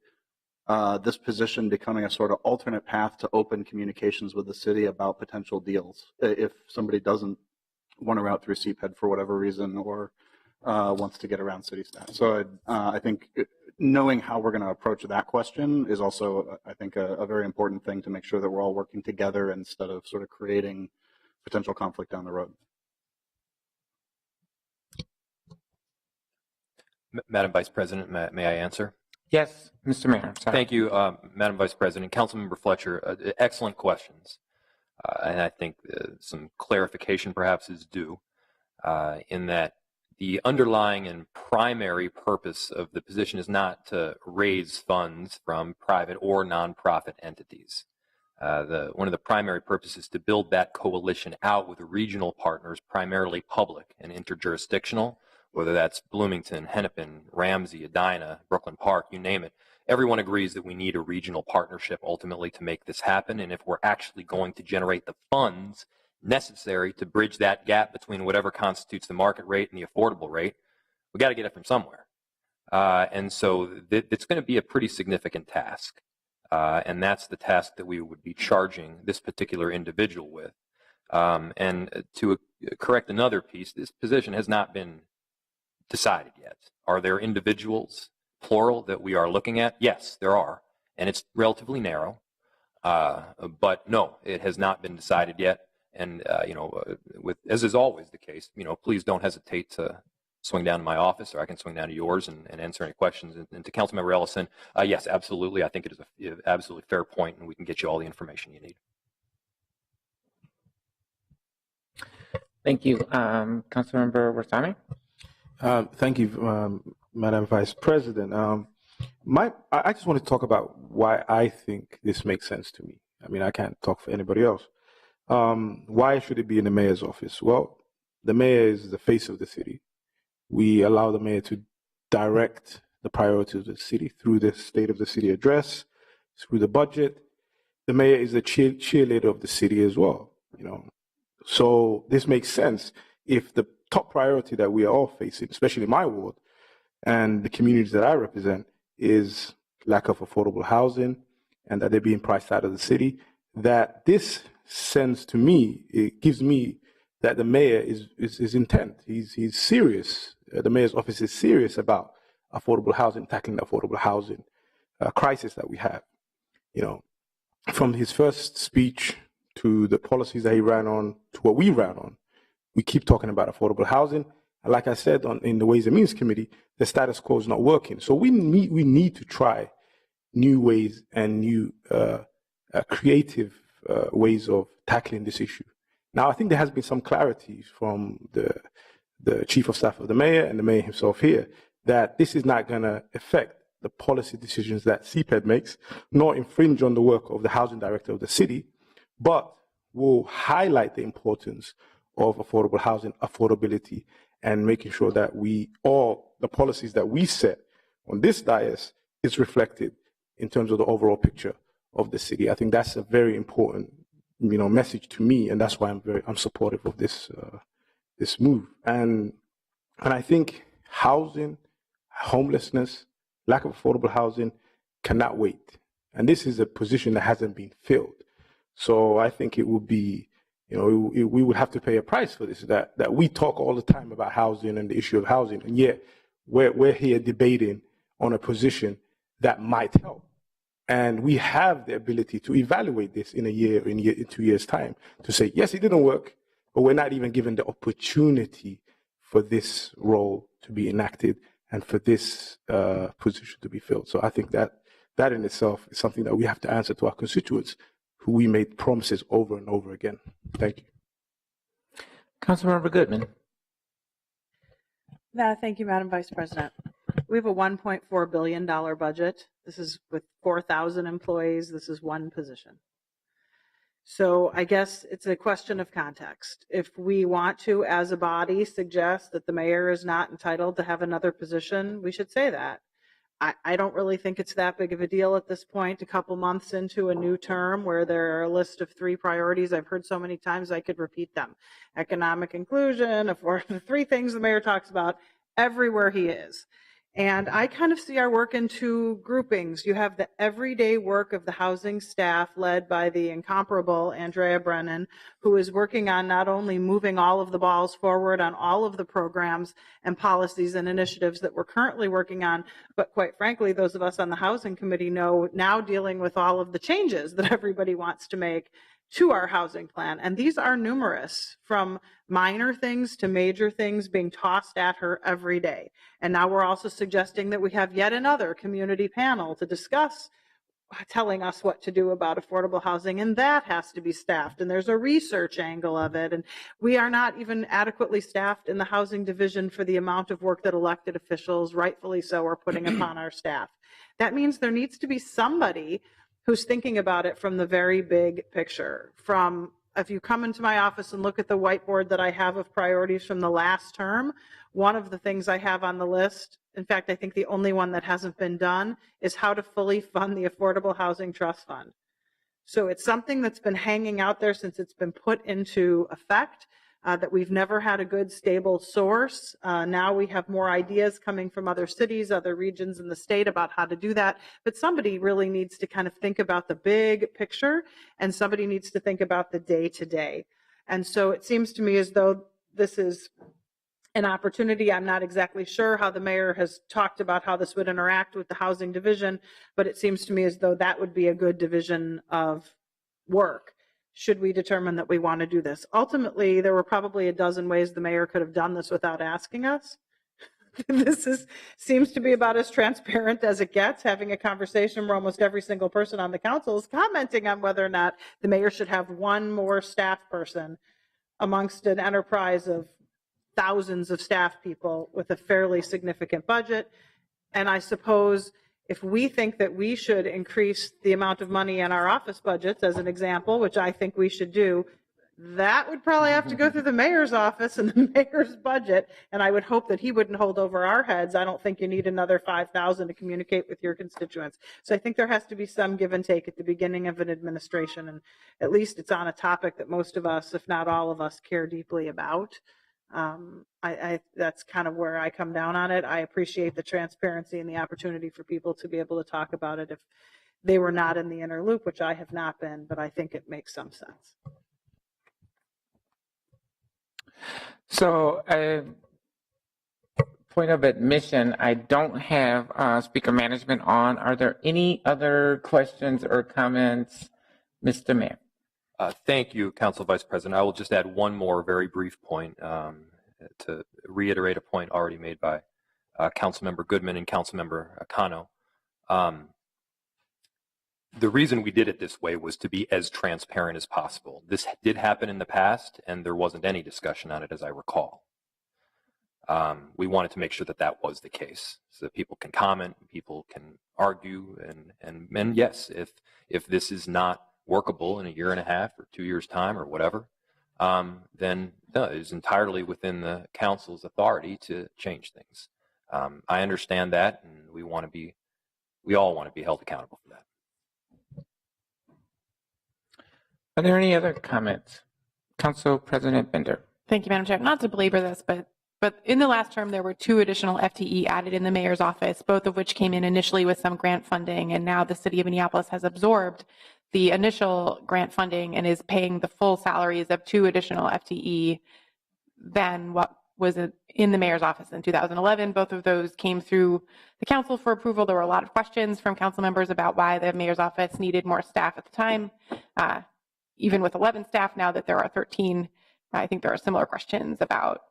this position becoming a sort of alternate path to open communications with the city about potential deals if somebody doesn't want to route through CPED for whatever reason, or wants to get around city staff. So I think knowing how we're going to approach that question is also, I think, a very important thing to make sure that we're all working together instead of sort of creating potential conflict down the road. Madam Vice President, may I answer? Yes, Mr. Mayor. Sorry. Thank you, Madam Vice President. Councilmember Fletcher, excellent questions. And I think some clarification perhaps is due in that the underlying and primary purpose of the position is not to raise funds from private or nonprofit entities. One of the primary purposes is to build that coalition out with regional partners, primarily public and interjurisdictional, whether that's Bloomington, Hennepin, Ramsey, Edina, Brooklyn Park, you name it. Everyone agrees that we need a regional partnership ultimately to make this happen. And if we're actually going to generate the funds necessary to bridge that gap between whatever constitutes the market rate and the affordable rate, we got to get it from somewhere. And so it's going to be a pretty significant task. And that's the task that we would be charging this particular individual with. And to correct another piece, this position has not been decided yet. Are there individuals, plural, that we are looking at? Yes, there are. And it's relatively narrow. But no, it has not been decided yet. And, as is always the case, please don't hesitate to swing down to my office, or I can swing down to yours and answer any questions. And to Councilmember Ellison, yes, absolutely. I think it is an absolutely fair point, and we can get you all the information you need. Thank you. Councilmember Warsame? Thank you, Madam Vice President. I just want to talk about why I think this makes sense to me. I mean, I can't talk for anybody else. Why should it be in the mayor's office? Well, the mayor is the face of the city. We allow the mayor to direct the priorities of the city through the State of the City address, through the budget. The mayor is the cheerleader of the city as well. So this makes sense if the top priority that we are all facing, especially my ward and the communities that I represent, is lack of affordable housing and that they're being priced out of the city, that this sends to me, it gives me that the mayor is intent. He's serious. The mayor's office is serious about affordable housing, tackling the affordable housing crisis that we have. From his first speech to the policies that he ran on, to what we ran on, we keep talking about affordable housing. And like I said in the Ways and Means Committee, the status quo is not working. So we need to try new ways and new creative ways of tackling this issue. Now, I think there has been some clarity from the Chief of Staff of the Mayor and the Mayor himself here that this is not going to affect the policy decisions that CPED makes, nor infringe on the work of the Housing Director of the city, but will highlight the importance of affordable housing, affordability, and making sure that the policies that we set on this dais is reflected in terms of the overall picture of the city. I think that's a very important, message to me, and that's why I'm supportive of this move. And I think housing, homelessness, lack of affordable housing cannot wait. And this is a position that hasn't been filled. So I think it would be, we would have to pay a price for this, that we talk all the time about housing and the issue of housing, and yet we're here debating on a position that might help. And we have the ability to evaluate this in in 2 years' time, to say, yes, it didn't work, but we're not even given the opportunity for this role to be enacted and for this position to be filled. So I think that in itself is something that we have to answer to our constituents, who we made promises over and over again. Thank you. Councilmember Goodman. Thank you, Madam Vice President. We have a $1.4 billion budget. This is with 4,000 employees. This is one position. So I guess it's a question of context. If we want to, as a body, suggest that the mayor is not entitled to have another position, we should say that. I don't really think it's that big of a deal at this point, a couple months into a new term where there are a list of 3 priorities. I've heard so many times I could repeat them. Economic inclusion, the 3 things the mayor talks about everywhere he is. And I kind of see our work in 2 groupings. You have the everyday work of the housing staff led by the incomparable Andrea Brennan, who is working on not only moving all of the balls forward on all of the programs and policies and initiatives that we're currently working on, but quite frankly, those of us on the Housing Committee know now dealing with all of the changes that everybody wants to make to our housing plan. And these are numerous, from minor things to major things being tossed at her every day. And now we're also suggesting that we have yet another community panel to discuss telling us what to do about affordable housing, and that has to be staffed, and there's a research angle of it, and we are not even adequately staffed in the housing division for the amount of work that elected officials, rightfully so, are putting upon our staff. That means there needs to be somebody who's thinking about it from the very big picture. From, if you come into my office and look at the whiteboard that I have of priorities from the last term, one of the things I have on the list, in fact, I think the only one that hasn't been done, is how to fully fund the Affordable Housing Trust Fund. So it's something that's been hanging out there since it's been put into effect, that we've never had a good, stable source. Now we have more ideas coming from other cities, other regions in the state about how to do that. But somebody really needs to kind of think about the big picture, and somebody needs to think about the day-to-day. And so it seems to me as though this is an opportunity. I'm not exactly sure how the mayor has talked about how this would interact with the housing division, but it seems to me as though that would be a good division of work, should we determine that we want to do this. Ultimately, there were probably a dozen ways the mayor could have done this without asking us. Seems to be about as transparent as it gets, having a conversation where almost every single person on the council is commenting on whether or not the mayor should have one more staff person amongst an enterprise of thousands of staff people with a fairly significant budget. And I suppose if we think that we should increase the amount of money in our office budgets, as an example, which I think we should do, that would probably have to go through the mayor's office and the mayor's budget. And I would hope that he wouldn't hold over our heads. I don't think you need another 5,000 to communicate with your constituents. So I think there has to be some give and take at the beginning of an administration. And at least it's on a topic that most of us, if not all of us, care deeply about. That's kind of where I come down on it. I appreciate the transparency and the opportunity for people to be able to talk about it if they were not in the inner loop, which I have not been, but I think it makes some sense. So, point of admission, I don't have speaker management on. Are there any other questions or comments, Mr. Mayor? Thank you, Council Vice President. I will just add one more very brief point to reiterate a point already made by Councilmember Goodman and Councilmember Cano. The reason we did it this way was to be as transparent as possible. This did happen in the past, and there wasn't any discussion on it, as I recall. We wanted to make sure that that was the case, so that people can comment, people can argue, and yes, if this is not workable in a year and a half or 2 years' time or whatever, then no, it is entirely within the council's authority to change things. I understand that, and we all want to be held accountable for that. Are there any other comments? Council President Bender. Thank you, Madam Chair. Not to belabor this, but in the last term, there were 2 additional FTE added in the mayor's office, both of which came in initially with some grant funding, and now the city of Minneapolis has absorbed the initial grant funding and is paying the full salaries of 2 additional FTE than what was in the mayor's office in 2011. Both of those came through the council for approval. There were a lot of questions from council members about why the mayor's office needed more staff at the time. Even with 11 staff, now that there are 13, I think there are similar questions about,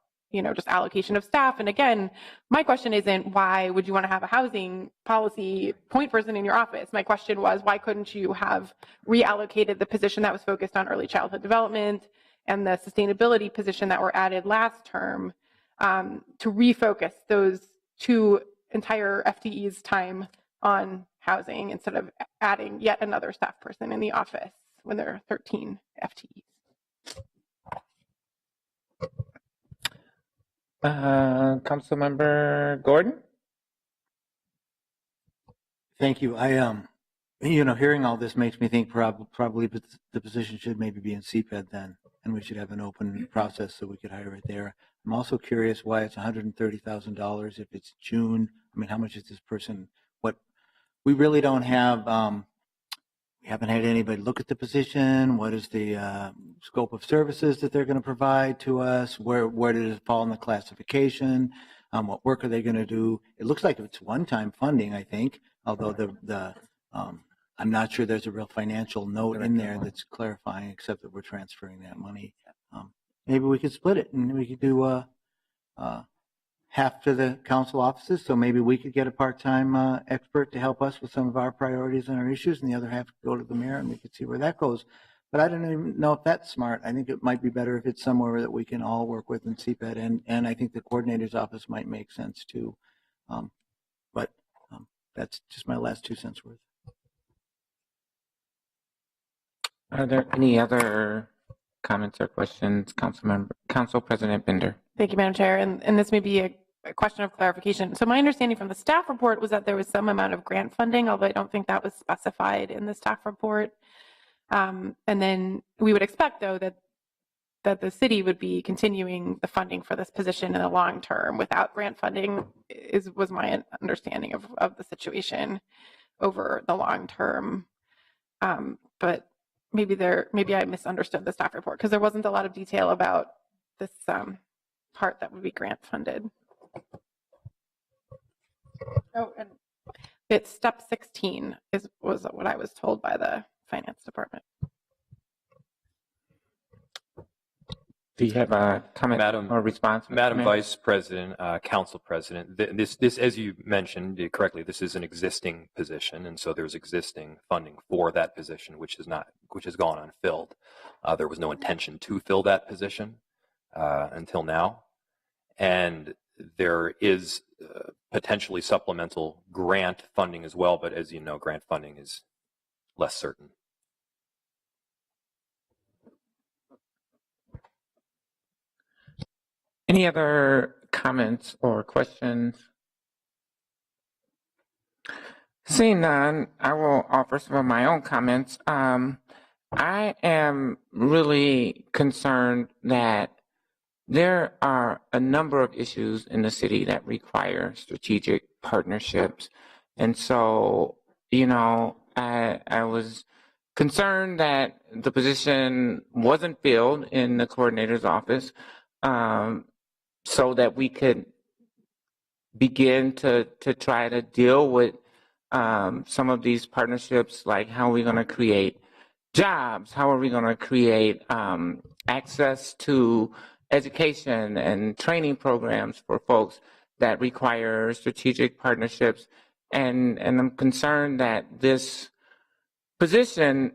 just allocation of staff. And again, my question isn't why would you want to have a housing policy point person in your office? My question was, why couldn't you have reallocated the position that was focused on early childhood development and the sustainability position that were added last term to refocus those 2 entire FTEs time on housing instead of adding yet another staff person in the office when there are 13 FTEs. Councilmember Gordon. Thank you. I hearing all this makes me think probably the position should maybe be in CPED then, and we should have an open process so we could hire it there. I'm also curious why it's $130,000 if it's June. I mean, how much is this person? What we really don't have. We haven't had anybody look at the position. What is the scope of services that they're going to provide to us? Where did it fall in the classification? What work are they going to do? It looks like it's one-time funding, I think, although I'm not sure there's a real financial note in there that's clarifying, except that we're transferring that money. Maybe we could split it, and we could do half to the council offices, so maybe we could get a part-time expert to help us with some of our priorities and our issues, and the other half could go to the mayor, and we could see where that goes. But I don't even know if that's smart. I think it might be better if it's somewhere that we can all work with in CPED, and I think the coordinator's office might make sense too. But that's just my last 2 cents worth. Are there any other comments or questions, Council President Bender? Thank you, Madam Chair. And this may be a question of clarification. So my understanding from the staff report was that there was some amount of grant funding, although I don't think that was specified in the staff report. And then we would expect, though, that the city would be continuing the funding for this position in the long term without grant funding, was my understanding of the situation over the long term. But maybe I misunderstood the staff report because there wasn't a lot of detail about this part that would be grant funded. Oh, and it's step 16 was what I was told by the finance department. Do you have a comment or response? Madam Vice President, Council President, this, as you mentioned correctly, this is an existing position, and so there's existing funding for that position, which has gone unfilled. There was no intention to fill that position until now, and there is potentially supplemental grant funding as well, but as you know, grant funding is less certain. Any other comments or questions? Seeing none, I will offer some of my own comments. I am really concerned that there are a number of issues in the city that require strategic partnerships. And so, I was concerned that the position wasn't filled in the coordinator's office. So that we could begin to try to deal with some of these partnerships, like how we're going to create jobs? How are we going to create access to education and training programs for folks that require strategic partnerships? And I'm concerned that this position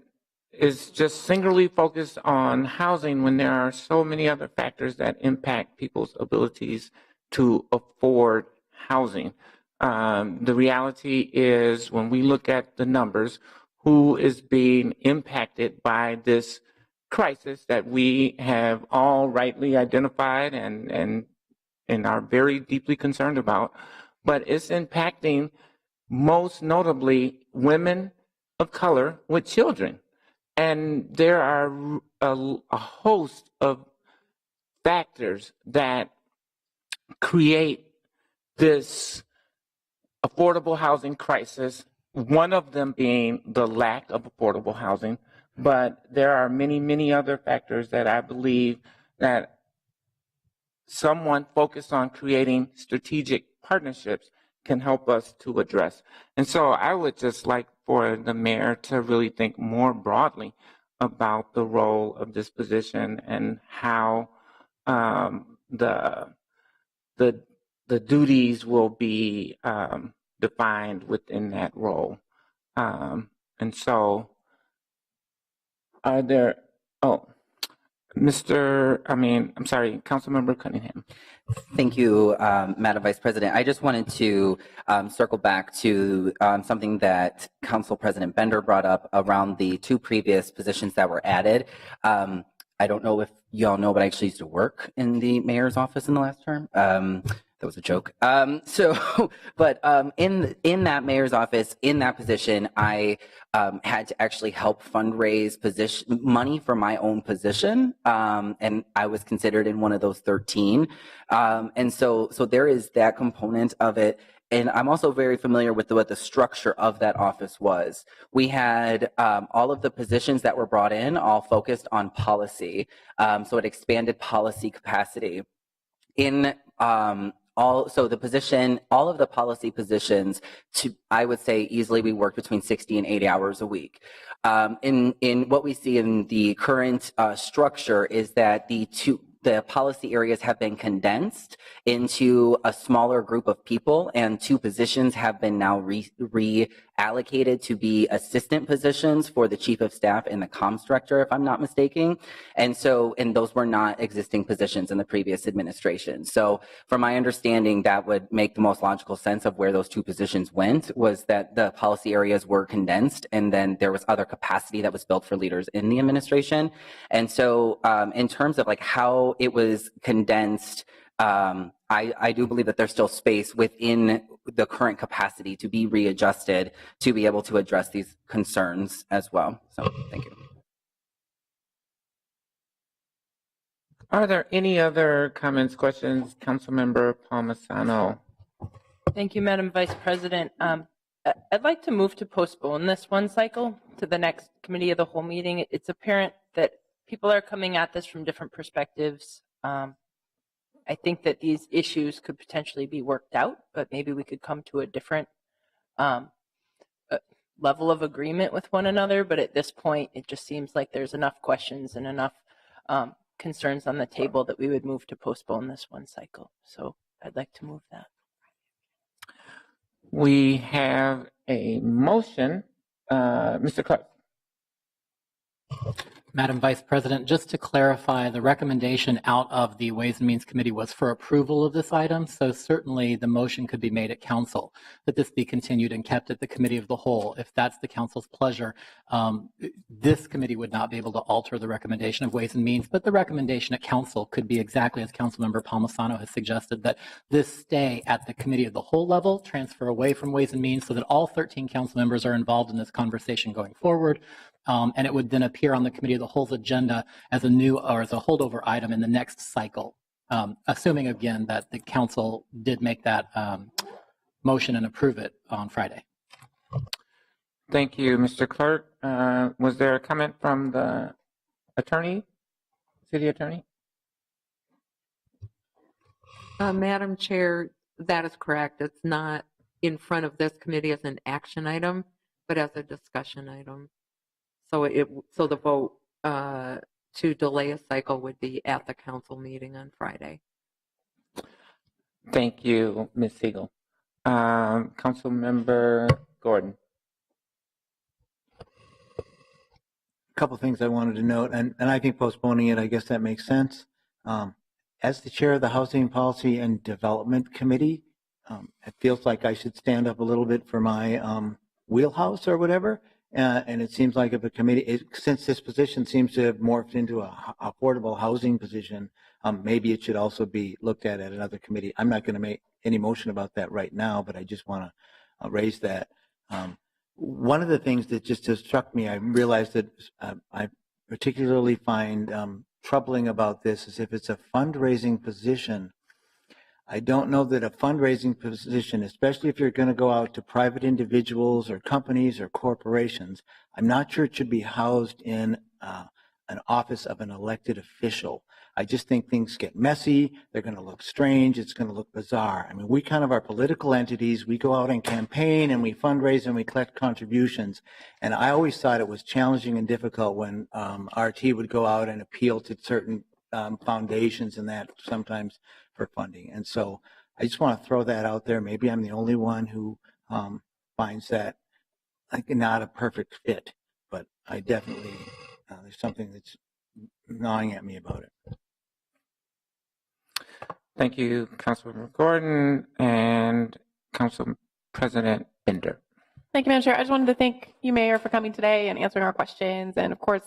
is just singularly focused on housing when there are so many other factors that impact people's abilities to afford housing. The reality is, when we look at the numbers, who is being impacted by this crisis that we have all rightly identified and are very deeply concerned about, but it's impacting most notably women of color with children. And there are a host of factors that create this affordable housing crisis, one of them being the lack of affordable housing. But there are many, many other factors that I believe that someone focused on creating strategic partnerships can help us to address. And so I would just like for the mayor to really think more broadly about the role of this position and how the duties will be defined within that role. And so are there, Councilmember Cunningham. Thank you, Madam Vice President. I just wanted to circle back to something that Council President Bender brought up around the two previous positions that were added. I don't know if you all know, but I actually used to work in the mayor's office in the last term. That was a joke. But in that mayor's office, in that position, I had to actually help fundraise money for my own position, and I was considered in one of those 13. And so there is that component of it. And I'm also very familiar with what the structure of that office was. We had all of the positions that were brought in all focused on policy. So it expanded policy capacity. All of the policy positions, I would say easily we work between 60 and 80 hours a week. In what we see in the current structure is that the policy areas have been condensed into a smaller group of people, and two positions have been now reallocated to be assistant positions for the chief of staff and the comms director, if I'm not mistaken. And those were not existing positions in the previous administration. So from my understanding, that would make the most logical sense of where those two positions went, was that the policy areas were condensed, and then there was other capacity that was built for leaders in the administration. And so in terms of like how it was condensed, I do believe that there's still space within the current capacity to be readjusted to be able to address these concerns as well. So thank you. Are there any other comments, questions? Councilmember Palmisano. Thank you, Madam Vice President. I'd like to move to postpone this one cycle to the next committee of the whole meeting. It's apparent that people are coming at this from different perspectives. I think that these issues could potentially be worked out, but maybe we could come to a different level of agreement with one another. But at this point, it just seems like there's enough questions and enough concerns on the table that we would move to postpone this one cycle. So I'd like to move that. We have a motion. Mr. Clark. Madam Vice President, just to clarify, the recommendation out of the Ways and Means Committee was for approval of this item, so certainly the motion could be made at Council that this be continued and kept at the Committee of the Whole. If that's the Council's pleasure, this committee would not be able to alter the recommendation of Ways and Means, but the recommendation at Council could be exactly as Councilmember Palmisano has suggested, that this stay at the Committee of the Whole level, transfer away from Ways and Means so that all 13 Council members are involved in this conversation going forward. And it would then appear on the Committee of the Whole's agenda as a new or as a holdover item in the next cycle, assuming again that the Council did make that motion and approve it on Friday. Thank you, Mr. Clerk. Was there a comment from the attorney, city attorney? Madam Chair, that is correct. It's not in front of this committee as an action item, but as a discussion item. So the vote to delay a cycle would be at the council meeting on Friday. Thank you, Ms. Siegel. Councilmember Gordon. A couple of things I wanted to note, and I think postponing it, I guess that makes sense. As the chair of the Housing Policy and Development Committee, it feels like I should stand up a little bit for my wheelhouse or whatever. And it seems like if a committee, since this position seems to have morphed into a affordable housing position, maybe it should also be looked at another committee. I'm not going to make any motion about that right now, but I just want to raise that. One of the things that just has struck me, I realized that I particularly find troubling about this is if it's a fundraising position. I don't know that a fundraising position, especially if you're going to go out to private individuals or companies or corporations, I'm not sure it should be housed in an office of an elected official. I just think things get messy. They're going to look strange. It's going to look bizarre. I mean, we kind of are political entities. We go out and campaign and we fundraise and we collect contributions. And I always thought it was challenging and difficult when RT would go out and appeal to certain foundations and that sometimes for funding. And so I just want to throw that out there. Maybe I'm the only one who finds that like not a perfect fit, but I definitely, there's something that's gnawing at me about it. Thank you, Councilmember Gordon and Council President Bender. Thank you, Madam Chair. I just wanted to thank you, Mayor, for coming today and answering our questions. And of course,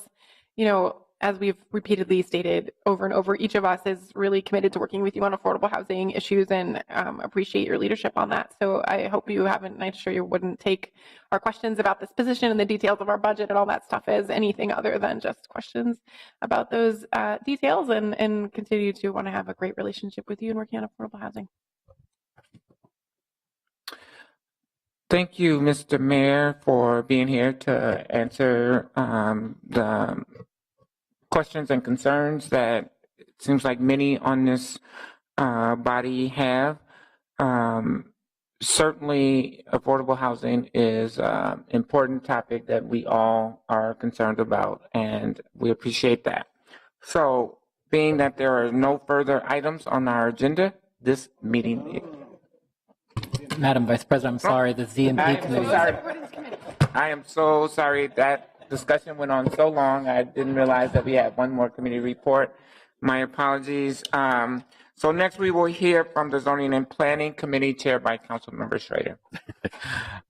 you know, as we've repeatedly stated over and over, each of us is really committed to working with you on affordable housing issues and appreciate your leadership on that. So I hope you haven't, I'm sure you wouldn't take our questions about this position and the details of our budget and all that stuff as anything other than just questions about those details and continue to want to have a great relationship with you and working on affordable housing. Thank you, Mr. Mayor, for being here to answer the questions and concerns that it seems like many on this body have. Certainly, affordable housing is an important topic that we all are concerned about, and we appreciate that. So, being that there are no further items on our agenda, this meeting. Madam Vice President, I'm sorry, the ZMP committee. I am so sorry that discussion went on so long. I didn't realize that we had one more committee report. My apologies. So next we will hear from the Zoning and Planning Committee chaired by Councilmember Schrader.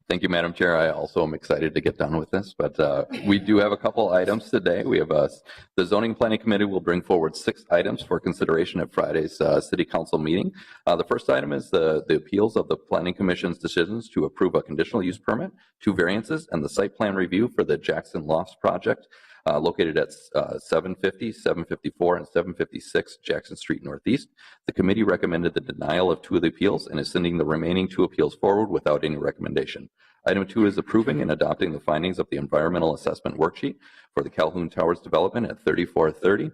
Thank you, Madam Chair. I also am excited to get done with this, but we do have a couple items today. We have the Zoning and Planning Committee will bring forward 6 items for consideration at Friday's City Council meeting. The first item is the appeals of the Planning Commission's decisions to approve a conditional use permit, 2 variances, and the site plan review for the Jackson Lofts project located at 750, 754, and 756 Jackson Street Northeast. The committee recommended the denial of 2 of the appeals and is sending the remaining 2 appeals forward without any recommendation. Item 2 is approving and adopting the findings of the environmental assessment worksheet for the Calhoun Towers development at 3430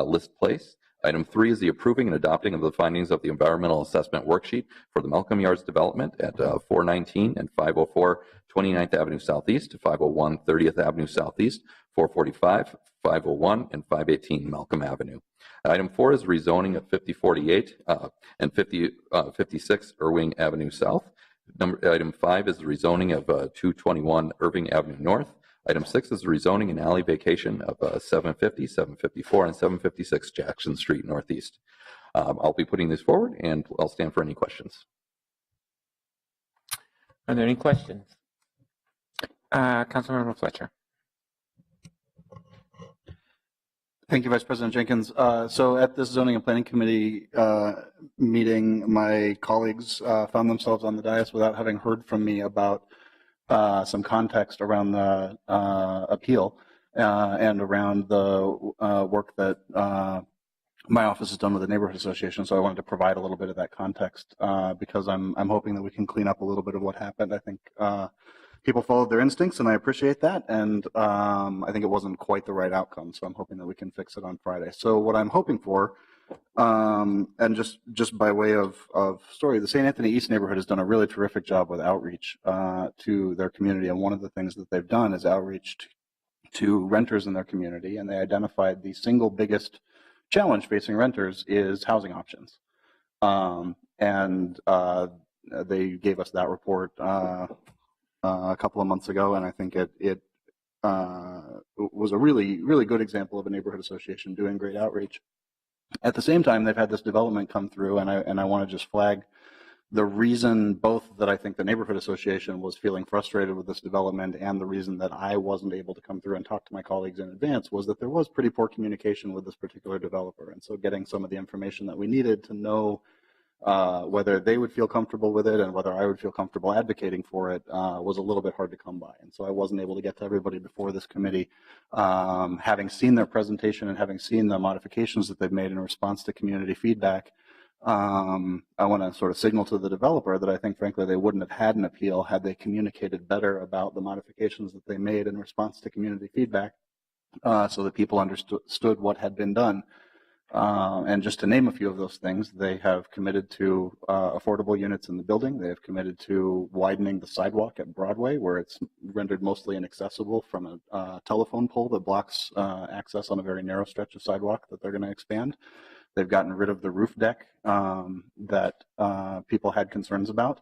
List Place. Item 3 is the approving and adopting of the findings of the environmental assessment worksheet for the Malcolm Yards development at 419 and 504 29th Avenue Southeast, 501 30th Avenue Southeast, 445, 501, and 518 Malcolm Avenue. Item 4 is rezoning of 5048 and 56 Irving Avenue South. Item 5 is the rezoning of 221 Irving Avenue North. Item 6 is the rezoning and alley vacation of 750, 754, and 756 Jackson Street Northeast. I'll be putting this forward, and I'll stand for any questions. Are there any questions? Councilmember Fletcher. Thank you, Vice President Jenkins. So at this Zoning and Planning Committee meeting, my colleagues found themselves on the dais without having heard from me about some context around the appeal and around the work that my office has done with the neighborhood association. So I wanted to provide a little bit of that context because I'm hoping that we can clean up a little bit of what happened. I think people followed their instincts, and I appreciate that. And I think it wasn't quite the right outcome. So I'm hoping that we can fix it on Friday. So what I'm hoping for, and just by way of story, the St. Anthony East neighborhood has done a really terrific job with outreach to their community. And one of the things that they've done is outreach to renters in their community, and they identified the single biggest challenge facing renters is housing options. They gave us that report a couple of months ago, and I think it was a really good example of a neighborhood association doing great outreach. At the same time, they've had this development come through, and I want to just flag the reason both that I think the neighborhood association was feeling frustrated with this development and the reason that I wasn't able to come through and talk to my colleagues in advance was that there was pretty poor communication with this particular developer. And so getting some of the information that we needed to know whether they would feel comfortable with it and whether I would feel comfortable advocating for it was a little bit hard to come by. And so I wasn't able to get to everybody before this committee. Having seen their presentation and having seen the modifications that they've made in response to community feedback, I want to sort of signal to the developer that I think, frankly, they wouldn't have had an appeal had they communicated better about the modifications that they made in response to community feedback so that people understood what had been done. And just to name a few of those things, they have committed to affordable units in the building. They have committed to widening the sidewalk at Broadway, where it's rendered mostly inaccessible from a telephone pole that blocks access on a very narrow stretch of sidewalk that they're going to expand. They've gotten rid of the roof deck that people had concerns about.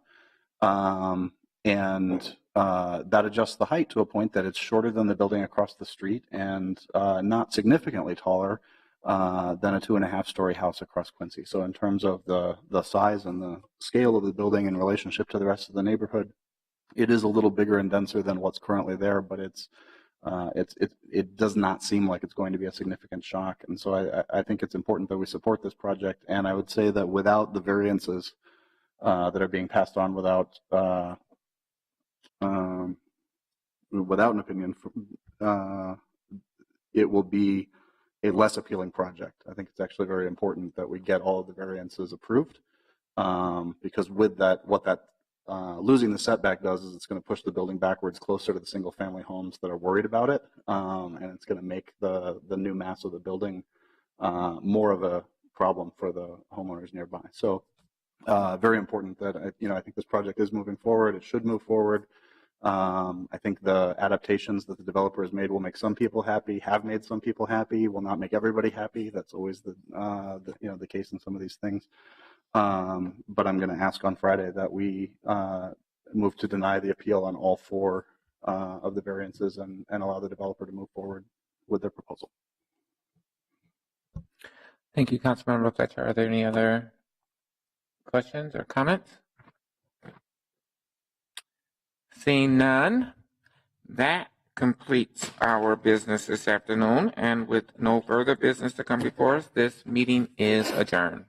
And that adjusts the height to a point that it's shorter than the building across the street and not significantly taller than a 2.5-story house across Quincy. So in terms of the size and the scale of the building in relationship to the rest of the neighborhood, it is a little bigger and denser than what's currently there, but it does not seem like it's going to be a significant shock. And so I think it's important that we support this project. And I would say that without the variances that are being passed on without an opinion, it will be a less appealing project. I think it's actually very important that we get all of the variances approved because with that, losing the setback does is it's going to push the building backwards closer to the single family homes that are worried about it. And it's going to make the new mass of the building more of a problem for the homeowners nearby. So very important that, I think this project is moving forward. It should move forward. I think the adaptations that the developer has made will make some people happy, have made some people happy, will not make everybody happy. That's always the case in some of these things. But I'm going to ask on Friday that we move to deny the appeal on all 4 of the variances and allow the developer to move forward with their proposal. Thank you, Councilmember Fletcher. Are there any other questions or comments? Seeing none, that completes our business this afternoon. And with no further business to come before us, this meeting is adjourned.